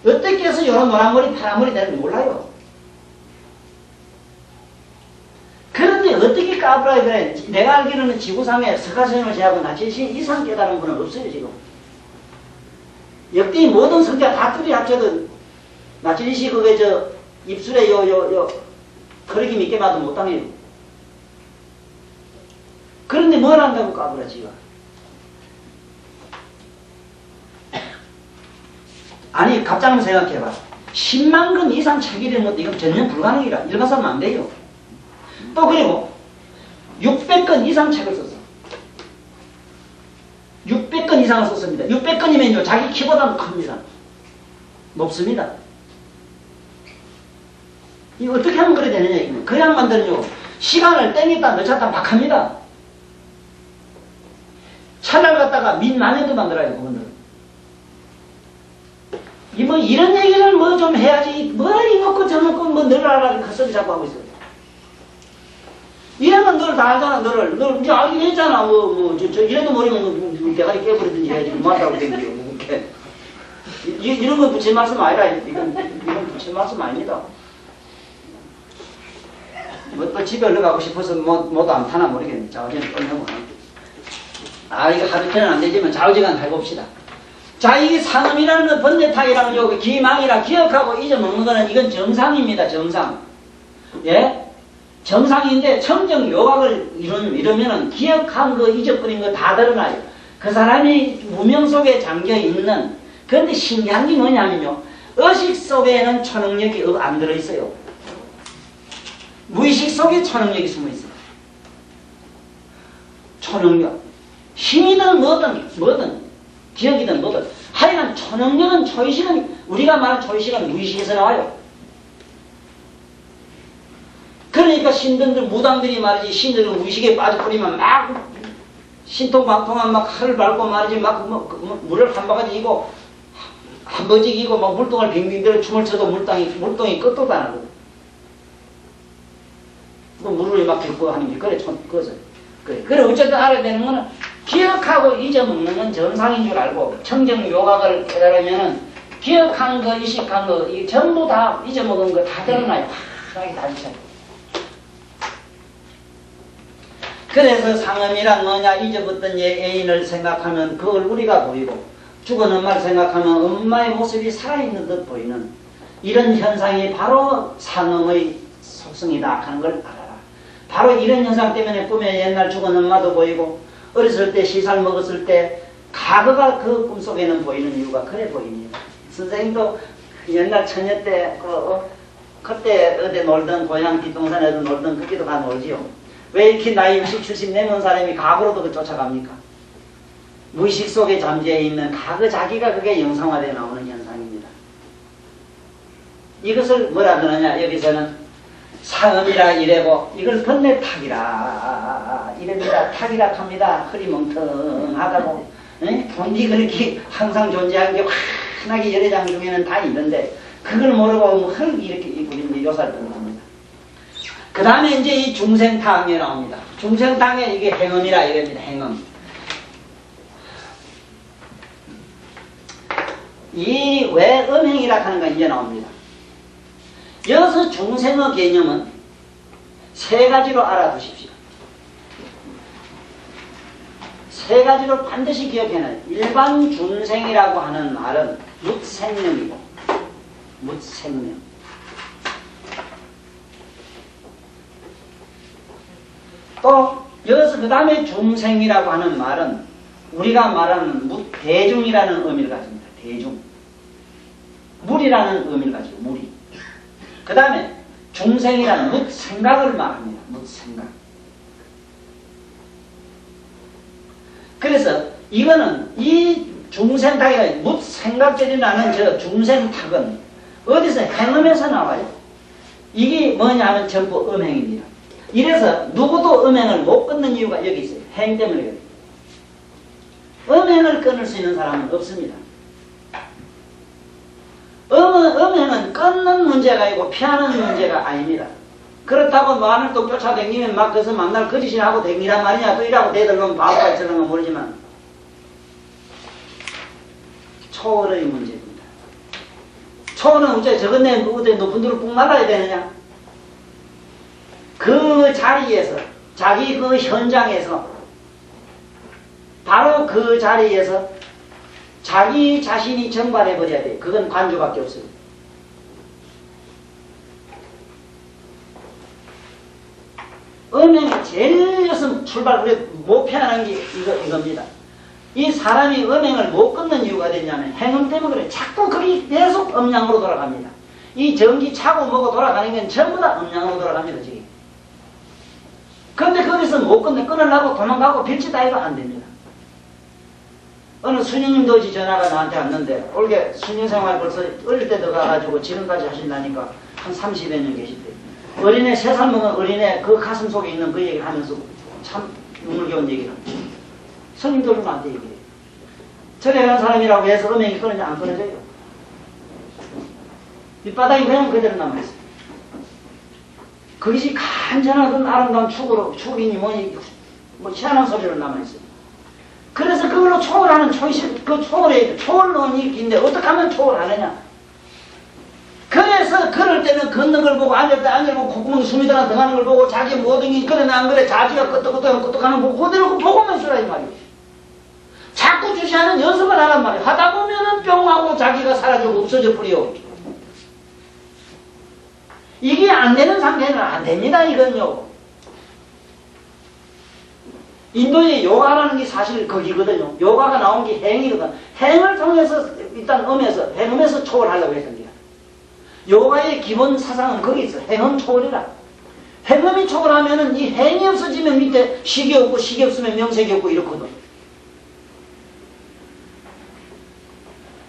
어떻게 해서 이런 노란머리 파란머리 되는지 몰라요. 그런데 어떻게 까불어야 그래? 내가 알기로는 지구상에 석가스님을 제하고 나치신 이상 깨달은 분은 없어요 지금. 역대 모든 성자 다 둘이 합쳐도 나치시 그게 저 입술에 거리기 몇 개마도 못 당해요. 그런데 뭘 한다고 까불어 지가? 아니 갑자기 한번 생각해봐. 10만 권 이상 책이 되는 것도 이건 전혀 불가능이라 일반사면 안 돼요. 또 그리고 600건 이상 책을 썼어. 600건 이상을 썼습니다. 600건이면요 자기 키보다는 큽니다. 높습니다. 이거 어떻게 하면 그래 되느냐 이거는. 그 양반들은요 시간을 땡겼다 늦췄다 막 합니다. 차를 갖다가 민만년도 만들어요 그분들은. 뭐 이런 얘기를 뭐 좀 해야지 뭐 이먹고 저먹고 뭐 늘 알아라 그 소리 자꾸 하고 있어요. 이러면 널 다 알잖아. 널 이제 알긴 했잖아. 이래도 모르면 대가리 깨버리든지 해야지. 뭐한다고 댕겨. 이런 건 부처님 말씀 아니라. 이건 부처님 말씀 아닙니다. 또 집에 올라가고 싶어서 뭐도 안 타나 모르겠네. 좌우지간 끝내고. 이거 하루 때는 안 되지만 좌우지간 해봅시다. 자, 이게 상음이라는 건 번뇌탁이라는 요 기망이라 기억하고 잊어먹는 거는 이건 정상입니다. 정상. 예? 정상인데 청정 요각을 이루면은 기억한 거 잊어버린 거 다 드러나요. 그 사람이 무명 속에 잠겨 있는. 그런데 신기한 게 뭐냐면요. 의식 속에는 초능력이 안 들어있어요. 무의식 속에 초능력이 숨어있어요. 초능력. 힘이든 뭐든 기억이든 뭐든 하여간 초능력은 초의식은 우리가 말하는 초의식은 무의식에서 나와요. 그러니까 신들들 무당들이 말이지 신들은 무의식에 빠져버리면 막 신통방통한 막 칼을 밟고 말이지 막 물을 한 바가지 이고 한 버직 이고 막 물동을 빙빙 들어 춤을 춰도 물동이 끝도 안 하거든. 물을 막 뱉고 하는 게 그래 그거죠. 그래 어쨌든 알아야 되는 거는 기억하고 잊어먹는 건 정상인 줄 알고 청정 요각을 깨달으면은 기억한 거 의식한 거 이게 전부 다 잊어먹은 거 다 드러나요. 하나게 다 있어요. 그래서 상음이란 뭐냐 잊어버렸던 애인을 생각하면 그 얼굴이가 보이고 죽은 엄마를 생각하면 엄마의 모습이 살아있는 듯 보이는 이런 현상이 바로 상음의 속성이다 하는 걸 알아라. 바로 이런 현상 때문에 꿈에 옛날 죽은 엄마도 보이고 어렸을 때 시살 먹었을 때 과거가 그 꿈속에는 보이는 이유가 그래 보입니다. 선생님도 옛날 처녀 때 그때 어디 놀던 고향 뒷동산에 어디 놀던 그기도 가 놀지요. 왜 이렇게 나이 60, 70 넘은 사람이 과거로도 그 쫓아갑니까? 무의식 속에 잠재해 있는 과거 자기가 그게 영상화되어 나오는 현상입니다. 이것을 뭐라 그러냐 여기서는 상음이라 이래고 이걸 번뇌탁이라 이럽니다. 탁이라 합니다. 흐리멍텅하다고 본디 그렇게 항상 존재한 게 환하게 여러 장 중에는 다 있는데 그걸 모르고 뭐 이렇게 우리 요사를 듣는 겁니다. 그 다음에 이제 이 중생탕에 나옵니다. 중생탕에 이게 행음이라 이럽니다. 행음. 이 왜 음행이라 하는가 이제 나옵니다. 여기서 중생의 개념은 세 가지로 알아두십시오. 세 가지로 반드시 기억해놔요. 일반 중생이라고 하는 말은 묻생명이고 묻생명. 또 여기서 그 다음에 중생이라고 하는 말은 우리가 말하는 대중이라는 의미를 가집니다. 대중. 물이라는 의미를 가지고 물이. 그 다음에 중생이라는 묻생각을 말합니다. 묻생각. 그래서 이거는 이 중생탁이 묻생각절이라는 저 중생탁은 어디서 행음에서 나와요. 이게 뭐냐면 전부 음행입니다. 이래서 누구도 음행을 못 끊는 이유가 여기 있어요. 행 때문에 그래요. 음행을 끊을 수 있는 사람은 없습니다. 음행은 끊는 문제가 아니고 피하는 문제가 아닙니다. 그렇다고 만을 또 쫓아다니면 막 그래서 만날 거짓이나 하고 다니란 말이냐. 또 이라고 대들면 바보가 있으는 건 모르지만 초월의 문제입니다. 초월은 어째 저건네 어디 높은 데로 꾹 날아야 되느냐. 그 자리에서 자기 그 현장에서 바로 그 자리에서 자기 자신이 정발해버려야 돼. 그건 관주밖에 없어요. 음행이 제일 여기서 못 피하는 게 이겁니다. 이 사람이 음행을 못 끊는 이유가 되냐면 행음 때문에 그래. 자꾸 그게 계속 음양으로 돌아갑니다. 이 전기 차고 뭐고 돌아가는 건 전부 다 음양으로 돌아갑니다. 지금. 그런데 거기서 못 끊으려고 도망가고 빌치다해도 안 됩니다. 어느 스님도 어제 전화가 나한테 왔는데 올게 수녀 생활 벌써 어릴 때 들어가가지고 지금까지 하신다니까 한 30여 년 계신데 어린애 3살 먹은 어린애 그 가슴 속에 있는 그 얘기를 하면서 참 눈물겨운 얘기를 합니다. 스님들은 나한테 얘기해요. 절에가는 사람이라고 해서 음행이 끊어져 안 끊어져요. 밑바닥이 그냥 그대로 남아있어요. 그것이 간절하던 아름다운 축이니 뭐니 뭐 희한한 소리로 남아있어요. 그래서 그걸로 초월하는 그 초월론이 있는데 어떻게 하면 초월하느냐. 그래서 그럴 때는 걷는 걸 보고 앉을 때 앉아보고 콧구멍에 숨이 들어가는 걸 보고 자기 모든 게 그래 안 그래 자기가 끄떡끄떡하는 거 그대로 보고만 있으라 이 말이에요. 자꾸 주시하는 연습을 하란 말이에요. 하다 보면은 뿅 하고 자기가 사라지고 없어져 버려. 이게 안 되는 상태는 안 됩니다. 이건요. 인도의 요가라는 게 사실 거기거든요. 요가가 나온 게 행이거든. 행을 통해서 일단 행음에서 초월하려고 했습니다. 요가의 기본 사상은 거기 있어. 행음 초월이라. 행음이 초월하면은 이 행이 없어지면 밑에 식이 없고 식이 없으면 명색이 없고 이렇거든.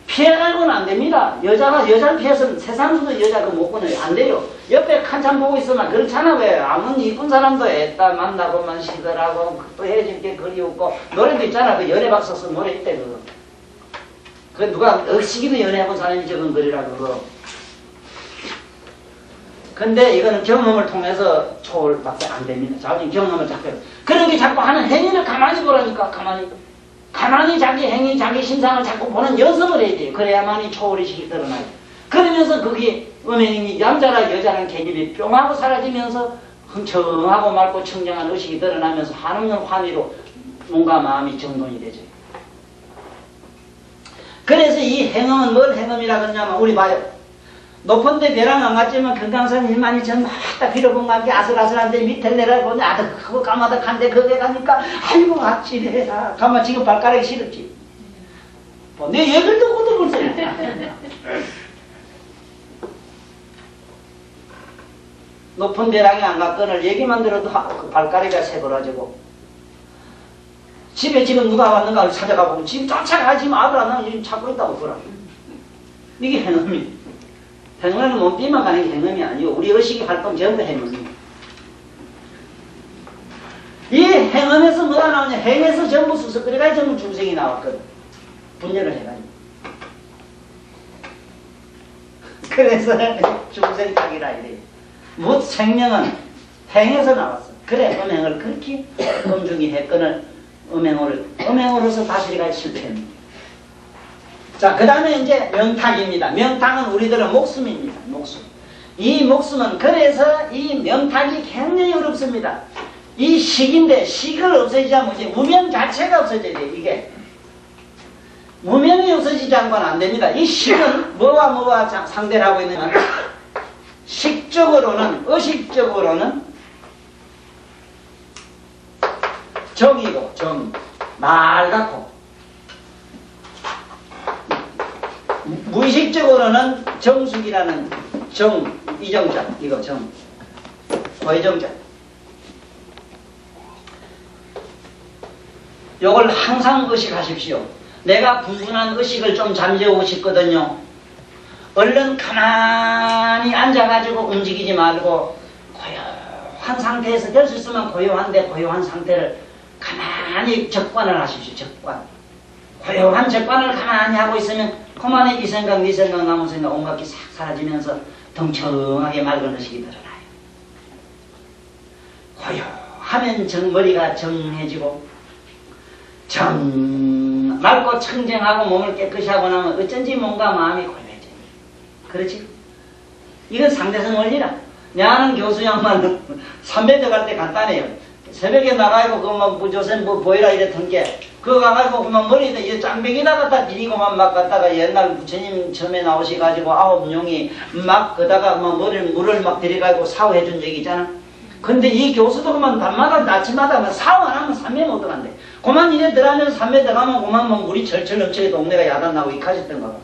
피해가고는 안 됩니다. 여자를 피해서는 세상에서도 여자가 못 끊어요. 안 돼요. 옆에 한참 보고 있으면 그렇잖아. 왜? 아무리 이쁜 사람도 애따 만나고만 시더라고 또 헤어질 게 그리웠고 노래도 있잖아. 그 연애박사서 노래 있대 그거. 그 누가 억시기도 연애해본 사람이 적은 글이라 그거. 근데 이거는 경험을 통해서 초월밖에 안 됩니다. 자기 경험을 자꾸 그런 게 자꾸 하는 행위를 가만히 보라니까 가만히 자기 행위, 자기 신상을 자꾸 보는 연습을 해야 돼요. 그래야만이 초월의식이 드러나요. 그러면서 그게 음행이 남자랑 여자랑 개념이 뿅하고 사라지면서 흥청하고 맑고 청정한 의식이 드러나면서 한없는 환희로 몸과 마음이 정돈이 되죠. 그래서 이 행음은 뭘 행음이라 그러냐면 우리 봐요. 높은 데 벼랑 안 갔지만 금강산 12,000 막다 빌어본 것 같게 아슬아슬한데 밑에 내려보니 아득하고 까마득한데 거기에 가니까 아이고 아찔해라. 가만 지금 발가락이 시렵지. 내 얘기를 듣고도 벌써 높은 벼랑에 안 갔거늘 얘기만 들어도 그 발가락이 새벌어지고 집에 지금 누가 왔는가 찾아가 보면 지금 쫓아가지 아들 안 나면 지금 찾고 있다고 보라. 이게 행음이에요. 행음은 몸띠만 가는 게 행음이 아니고 우리 의식이 활동 전부 행음이에요. 이 행음에서 뭐가 나오냐. 행에서 전부 수석거리가 전부 중생이 나왔거든. 분열을 해가지고. 그래서 중생탁이라 이래요. 못 생명은 행에서 나왔어. 그래 음행을 그렇게 엄중히 했거늘 음행으로서 다스리가 실패합니다. 자, 그 다음에 이제 명탁입니다. 명탁은 우리들은 목숨입니다. 목숨. 이 목숨은 그래서 이 명탁이 굉장히 어렵습니다. 이 식인데 식을 없애지자 뭐지? 무명 자체가 없어져야 돼. 이게 무명이 없어지지 않고는 안 됩니다. 이 식은 뭐와 상대를 하고 있느냐? 식적으로는 의식적으로는 정이고 말 같고 무의식적으로는 정숙이라는 이정자 이거 거의정자 요걸 항상 의식하십시오. 내가 분분한 의식을 좀 잠재우고 싶거든요. 얼른 가만히 앉아가지고 움직이지 말고 고요한 상태에서 될 수 있으면 고요한 상태를 가만히 적관을 하십시오. 적관. 고요한 적관을 가만히 하고 있으면 그만에 이 생각, 네 생각, 나무 생각 온갖 게 싹 사라지면서 덩청하게 맑은 의식이 드러나요. 고요하면 머리가 정해지고 맑고 청정하고 몸을 깨끗이 하고 나면 어쩐지 뭔가 마음이 고요해져. 그렇지? 이건 상대성 원리라. 나는 교수 양반 삼배 들어갈 때 간단해요. 새벽에 나가고 그만 요새 보이라 이랬던 게 그거 가가지고 그만 머리에다 이 짱배기다 갖다 디리고만 막 갖다가 옛날 부처님 처음에 나오셔가지고 9명이 막 그다가 막 물을 막 들여가지고 사오해 준 적이 있잖아. 근데 이 교수도 그만 밤마다 아침마다 사오 안 하면 삼매 못 들어간대. 그만 이래 들어가면 삼매 들어가면 그만 뭐 물이 철철 넘치게 동네가 야단나고 이카셨던 거가.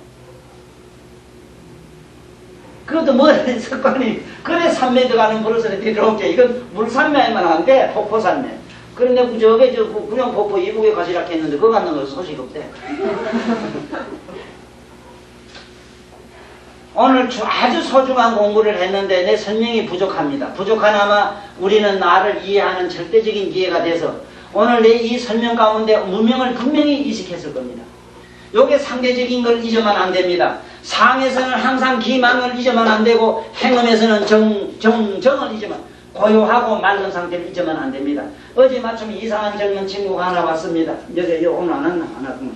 그것도 뭐래 습관이 그래 삼매 들어가는 버릇을 들어올게. 이건 물삼매만 한데 폭포삼매. 그런데 저게 그냥 폭포 이북에 가시라 했는데 그거 갖는 거 소식 없대. 오늘 아주 소중한 공부를 했는데 내 설명이 부족합니다. 부족하나마 우리는 나를 이해하는 절대적인 기회가 돼서 오늘 내 이 설명 가운데 무명을 분명히 이식했을 겁니다. 요게 상대적인 걸 잊으면 안 됩니다. 상에서는 항상 기망을 잊으면 안 되고 행음에서는 정을 잊으면 고요하고 맑은 상태를 잊으면 안 됩니다. 어제 마침 이상한 젊은 친구가 하나 왔습니다. 여기 오늘 안 왔나? 안 왔구나.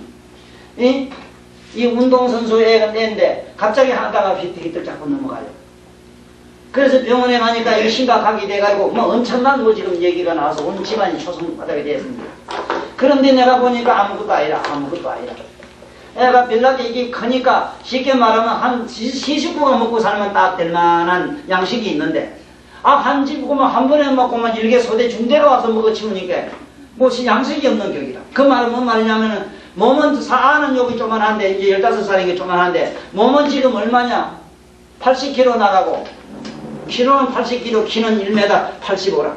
이 운동선수 애가 낸데 갑자기 하다가 휘뜩휘뜩 자꾸 넘어가요. 그래서 병원에 가니까 이거 심각하게 돼가지고 뭐 엄청난 거 지금 얘기가 나와서 온 집안이 초성바닥이 됐습니다. 그런데 내가 보니까 아무것도 아니라. 애가 별나게 이게 크니까 쉽게 말하면 한 시식구가 먹고 살면 딱 될 만한 양식이 있는데 한 집구만 한 번에 먹고만 일개 소대 중대가 와서 먹어치우니까 뭐 양식이 없는 격이라. 그 말은 뭔 말이냐면은 몸은 사는 여기 조만한데 이제 15살인 게 조만한데 몸은 지금 얼마냐? 80kg 나가고 키로는 80kg, 키는 1m 85라.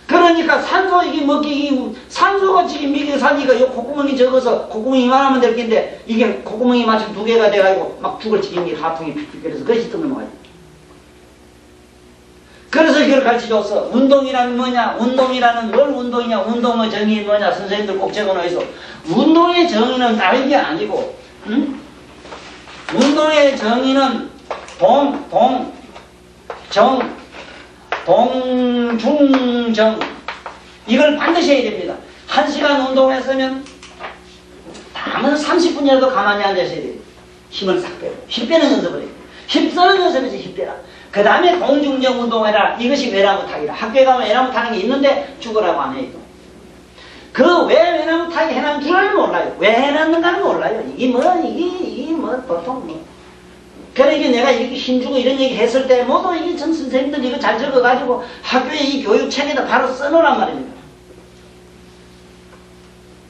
그러니까 산소 이게 먹기 산소가 지금 미개 살기가 이 콧구멍이 적어서 콧구멍이 이만하면 될 텐데 이게 콧구멍이 마침 2개가 돼가지고 막 죽을 지긴 게 하풍이 픽픽 그래서 그것이 또 넘어가요. 그래서 이걸 가르쳐줬어. 운동이란 뭐냐? 운동이라는 뭘 운동이냐? 운동의 정의는 뭐냐? 선생님들 꼭 적어놓으소. 운동의 정의는 다른 게 아니고 운동의 정의는 동중정 이걸 반드시 해야 됩니다. 1시간 운동했으면 다음은 30분이라도 가만히 앉아서 해야 돼요. 힘을 싹 빼고 힘 빼는 연습을 해요. 힘 쓰는 연습에서 힘 빼라. 그 다음에 동중정 운동해라. 이것이 외나무타기라. 학교에 가면 외나무타는 게 있는데 죽으라고 안 해요. 그 왜 외나무타기 해놨는 줄을 몰라요. 왜 해놨는가는 몰라요. 이게 보통 뭐. 그러니까 내가 이렇게 힘주고 이런 얘기 했을 때 모두 이게 전 선생님들 이거 잘 적어가지고 학교에 이 교육책에다 바로 써놓으란 말입니다.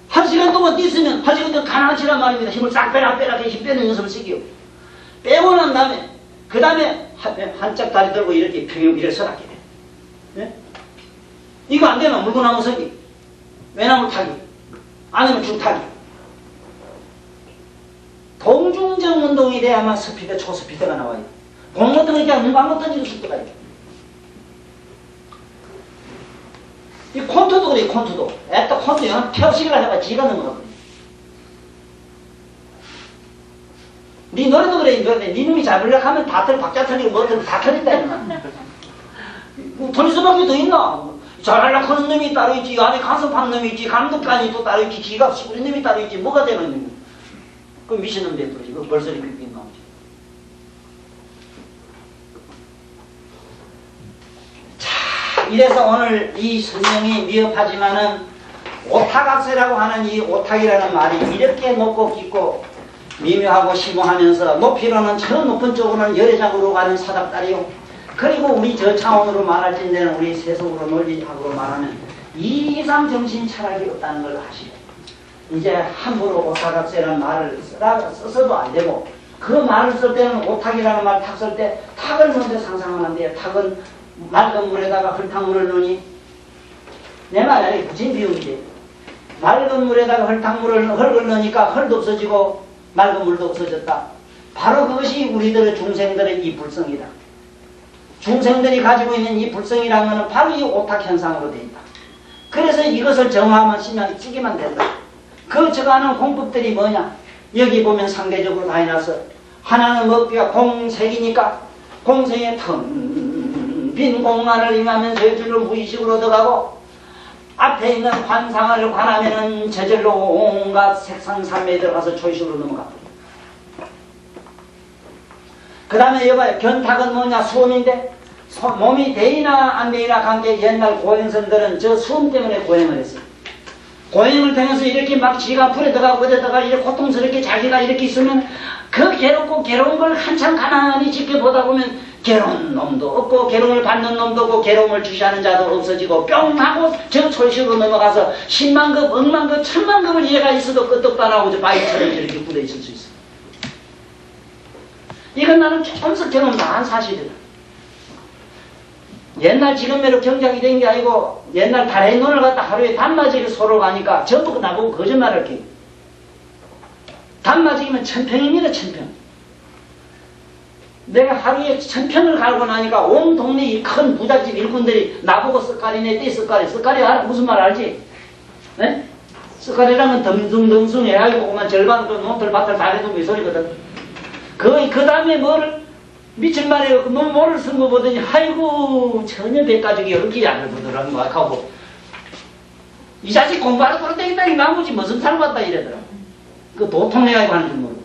1시간 동안 뛰으면 1시간 동안 가만히 치란 말입니다. 힘을 싹 빼라 힘 빼는 연습을 시키고 빼고 난 다음에 그 다음에 한짝 다리 들고 이렇게 평형기를 서랍게 돼. 네? 이거 안 되면 물구나무 서기, 외나무 타기, 아니면 줄 타기. 동중정 운동이 돼야만 스피드, 초스피드가 나와요. 공못 던지니까 문방못 던지는 속도가 있죠. 이 콘트도 그래, 콘트도. 애따 콘트 한 펴식을 해봐 지가 넘어가거든. 네 노래도 그래, 네 놈이 잡으려고 하면 다 박자 틀리고 뭐 틀리고 다 틀린다, 이놈아. 틀릴 수밖에 더 있나? 잘하려고 하는 놈이 따로 있지, 안에 간섭하는 놈이 있지, 감독관이 또 따로 있지, 기가 시부린 놈이 따로 있지, 뭐가 되는 놈이. 그 미친놈 됐더니, 이거 벌써 이렇게 나오지. 자, 이래서 오늘 이 설명이 미흡하지만은, 오타각세라고 하는 이 오탁이라는 말이 이렇게 높고 깊고, 미묘하고 심오하면서 높이로는 저 높은 쪽으로는 열애장으로 가는 사닥다리요. 그리고 우리 저 차원으로 말할 때는 우리 세속으로 논리학으로 말하면 이 이상 정신 차락이 없다는 걸 아시고 이제 함부로 오타각세라는 말을 써서도 안 되고 그 말을 쓸 때는 오탁이라는 말 탁 쓸 때 탁을 먼저 상상하면 안 돼요. 탁은 맑은 물에다가 흙탕물을 넣으니 내 말 아니에요. 부진 비용이지. 맑은 물에다가 흙을 넣으니까 흙도 없어지고 맑은 물도 없어졌다. 바로 그것이 우리들의 중생들의 이 불성이다. 중생들이 가지고 있는 이 불성이라는 것은 바로 이 오탁 현상으로 되어 있다. 그래서 이것을 정화하면 신명이 찌기만 된다. 그 정하는 공법들이 뭐냐? 여기 보면 상대적으로 다 해놨어. 하나는 먹기가 공색이니까 공색에 텅빈 공간을 임하면 저절로 무의식으로 들어가고 앞에 있는 관상을 관하면은 저절로 온갖 색상삼매에 들어가서 초의식으로 넘어가. 그 다음에 여봐요. 견탁은 뭐냐? 수음인데 몸이 되이나 안 되이나 관계 옛날 고행선들은 저 수음 때문에 고행을 했어요. 고행을 통해서 이렇게 막 지가 불에 들어가고 어디 들어가 이렇게 고통스럽게 자기가 이렇게 있으면 그 괴롭고 괴로운 걸 한참 가만히 지켜보다 보면 괴로운 놈도 없고 괴로움을 받는 놈도 없고 괴로움을 주시하는 자도 없어지고 뿅 하고 저 초식으로 넘어가서 10만급, 억만급, 천만급을 이해가 있어도 끄떡도 안 하고 저 바위처럼 이렇게 굳어 있을 수 있어. 이건 나는 조금씩 경험 다 한 사실이다. 옛날 지금대로 경작이 된 게 아니고 옛날 달에 눈을 갖다 하루에 단맞이를 서로 가니까 전부 나보고 거짓말을 해. 단맞이면 1000평입니다. 1000평. 내가 하루에 1000평을 갈고 나니까 온 동네 이 큰 부잣집 일꾼들이 나보고 쓱가리네 떼 쓱가리. 쓱가리 알아? 무슨 말 알지? 네? 쓱가리라면 덩숭덩숭 해가지고 그만 절반 그 논들 밭을 다 해두고 이 소리거든. 그 다음에 뭐를 미칠 말이에요. 뭐를 쓴 거 보더니 아이고 전혀 백가죽이 얽히지 않을 보더라는 거 하고 이 자식 공부하러 돌아다닌다 이 나무지 무슨 살봤다 이래더라. 그 도통내가지고 하는 줄 모르고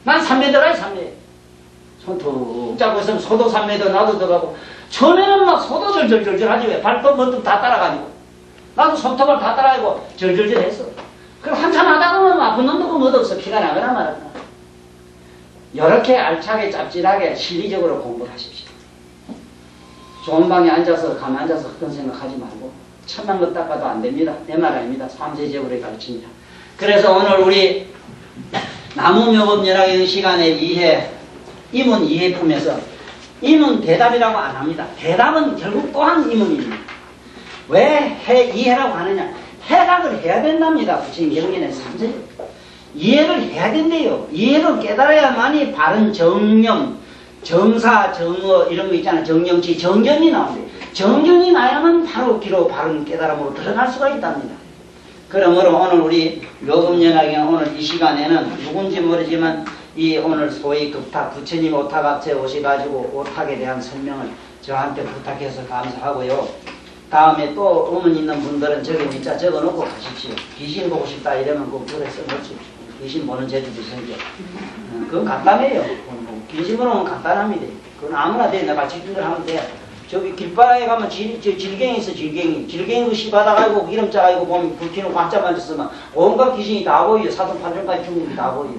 난 3m라이 3m 손톱 잡고 있으면 소도 3m 나도 들어가고 처음에는 막 소도 절절절절 하지 왜 발톱 먼저 다 따라가지고 나도 손톱을 다 따라가고 절절절 했어. 그럼 한참 하다 보면 아픈 놈도 뭣없어 피가 나거나 말았나. 이렇게 알차게 짭짤하게 실리적으로 공부를 하십시오. 좋은 방에 앉아서 가만 앉아서 어떤 생각하지 말고 천만 것 닦아도 안 됩니다. 내 말 아닙니다. 삼세제불에 가르칩니다. 그래서 오늘 우리 나무묘법연학의 시간에 이문 이해품에서 이문 대답이라고 안 합니다. 대답은 결국 또한 이문입니다. 왜 이해라고 하느냐? 해각을 해야 된답니다. 지금 경전의 삼세제 이해를 해야 된대요. 이해를 깨달아야만이 바른 정념, 정사, 정어 이런 거 있잖아요. 정념치, 정견이 나오는데 정견이 나야만 바로 기로 바른 깨달음으로 들어갈 수가 있답니다. 그러므로 오늘 우리 묘금연학의 오늘 이 시간에는 누군지 모르지만 이 오늘 소위 급탁 부처님 오탁합체 오셔가지고 오탁에 대한 설명을 저한테 부탁해서 감사하고요. 다음에 또 의문 있는 분들은 저기 밑자 적어놓고 가십시오. 귀신 보고 싶다 이러면 그 글에 써놓으십시오. 귀신 보는 재주도 생겨. 그건 간단해요. 귀신 보는 건 간단합니다. 그건 아무나 돼. 내가 집중을 하면 돼. 저기 길바닥에 가면 질갱이 있어, 질갱이. 질갱이 그 씨바닥하고 기름 짜가지고 보면 불키는 관자 만졌으면 온갖 귀신이 다 보여. 사돈 판정까지 중국이 다 보여.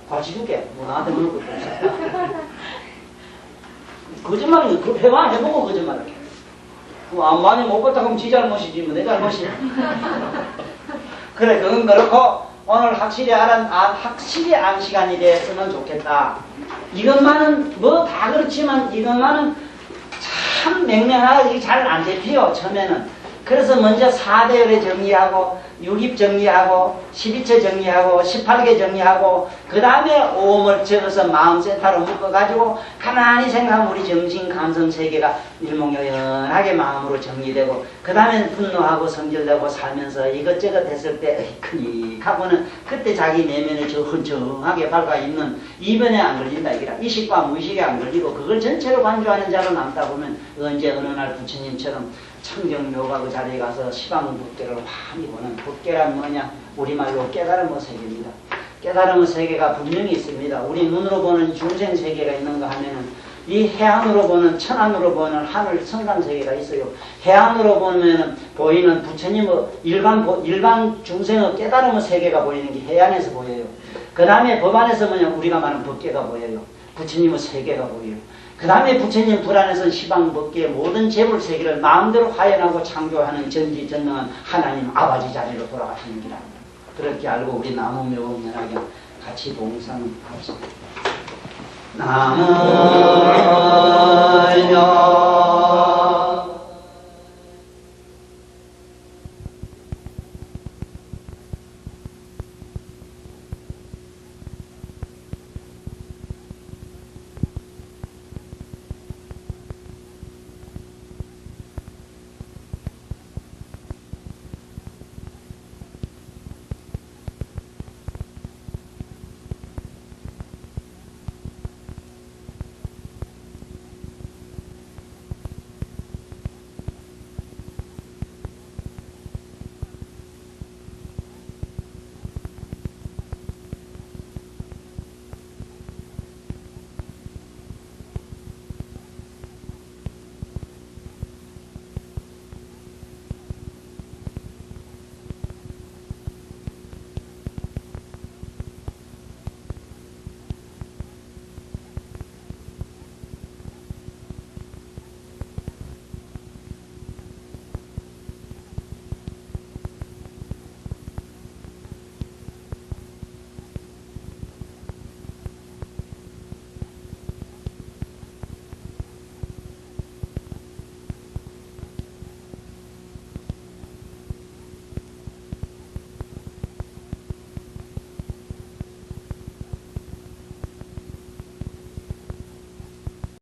같이 줄게. 뭐 나한테 물을 것도 없어. 거짓말은 그 해보고 거짓말을 해. 많이 못 봤다 그러면 지 잘못이지 뭐 내 잘못이야. 그래 그건 그렇고 오늘 확실히 확실히 안 시간이 됐으면 좋겠다. 이것만은 뭐 다 그렇지만 이것만은 참 맹맹하게 잘 안 잡혀요. 처음에는. 그래서 먼저 4대열에 정리하고 6입 정리하고 12처 정리하고 18개 정리하고 그 다음에 오음을 적어서 마음센터로 묶어가지고 가만히 생각하면 우리 정신 감성 세계가 일목요연하게 마음으로 정리되고 그 다음에 분노하고 성질되고 살면서 이것저것 했을 때 크닉하고는 그때 자기 내면에 저흔정하게 밝아있는 이변에 안 걸린다 이거라. 의식과 무의식에 안 걸리고 그걸 전체로 관조하는 자로 남다 보면 언제 어느 날 부처님처럼 청정묘가 그 자리에 가서 시방법계를 많이 보는 법계란 뭐냐? 우리말로 깨달음의 세계입니다. 깨달음의 세계가 분명히 있습니다. 우리 눈으로 보는 중생 세계가 있는가 하면은 이 해안으로 보는 천안으로 보는 하늘 성강 세계가 있어요. 해안으로 보면은 보이는 부처님의 일반 중생의 깨달음의 세계가 보이는 게 해안에서 보여요. 그 다음에 법 안에서 뭐냐? 우리가 말하는 법계가 보여요. 부처님의 세계가 보여요. 그 다음에 부처님 불안에서 시방 법계 모든 재물 세계를 마음대로 화연하고 창조하는 전지전능한 하나님 아버지 자리로 돌아가시는 길 아닙니다. 그렇게 알고 우리 나무묘공연하게 같이 봉상합시다. 나무묘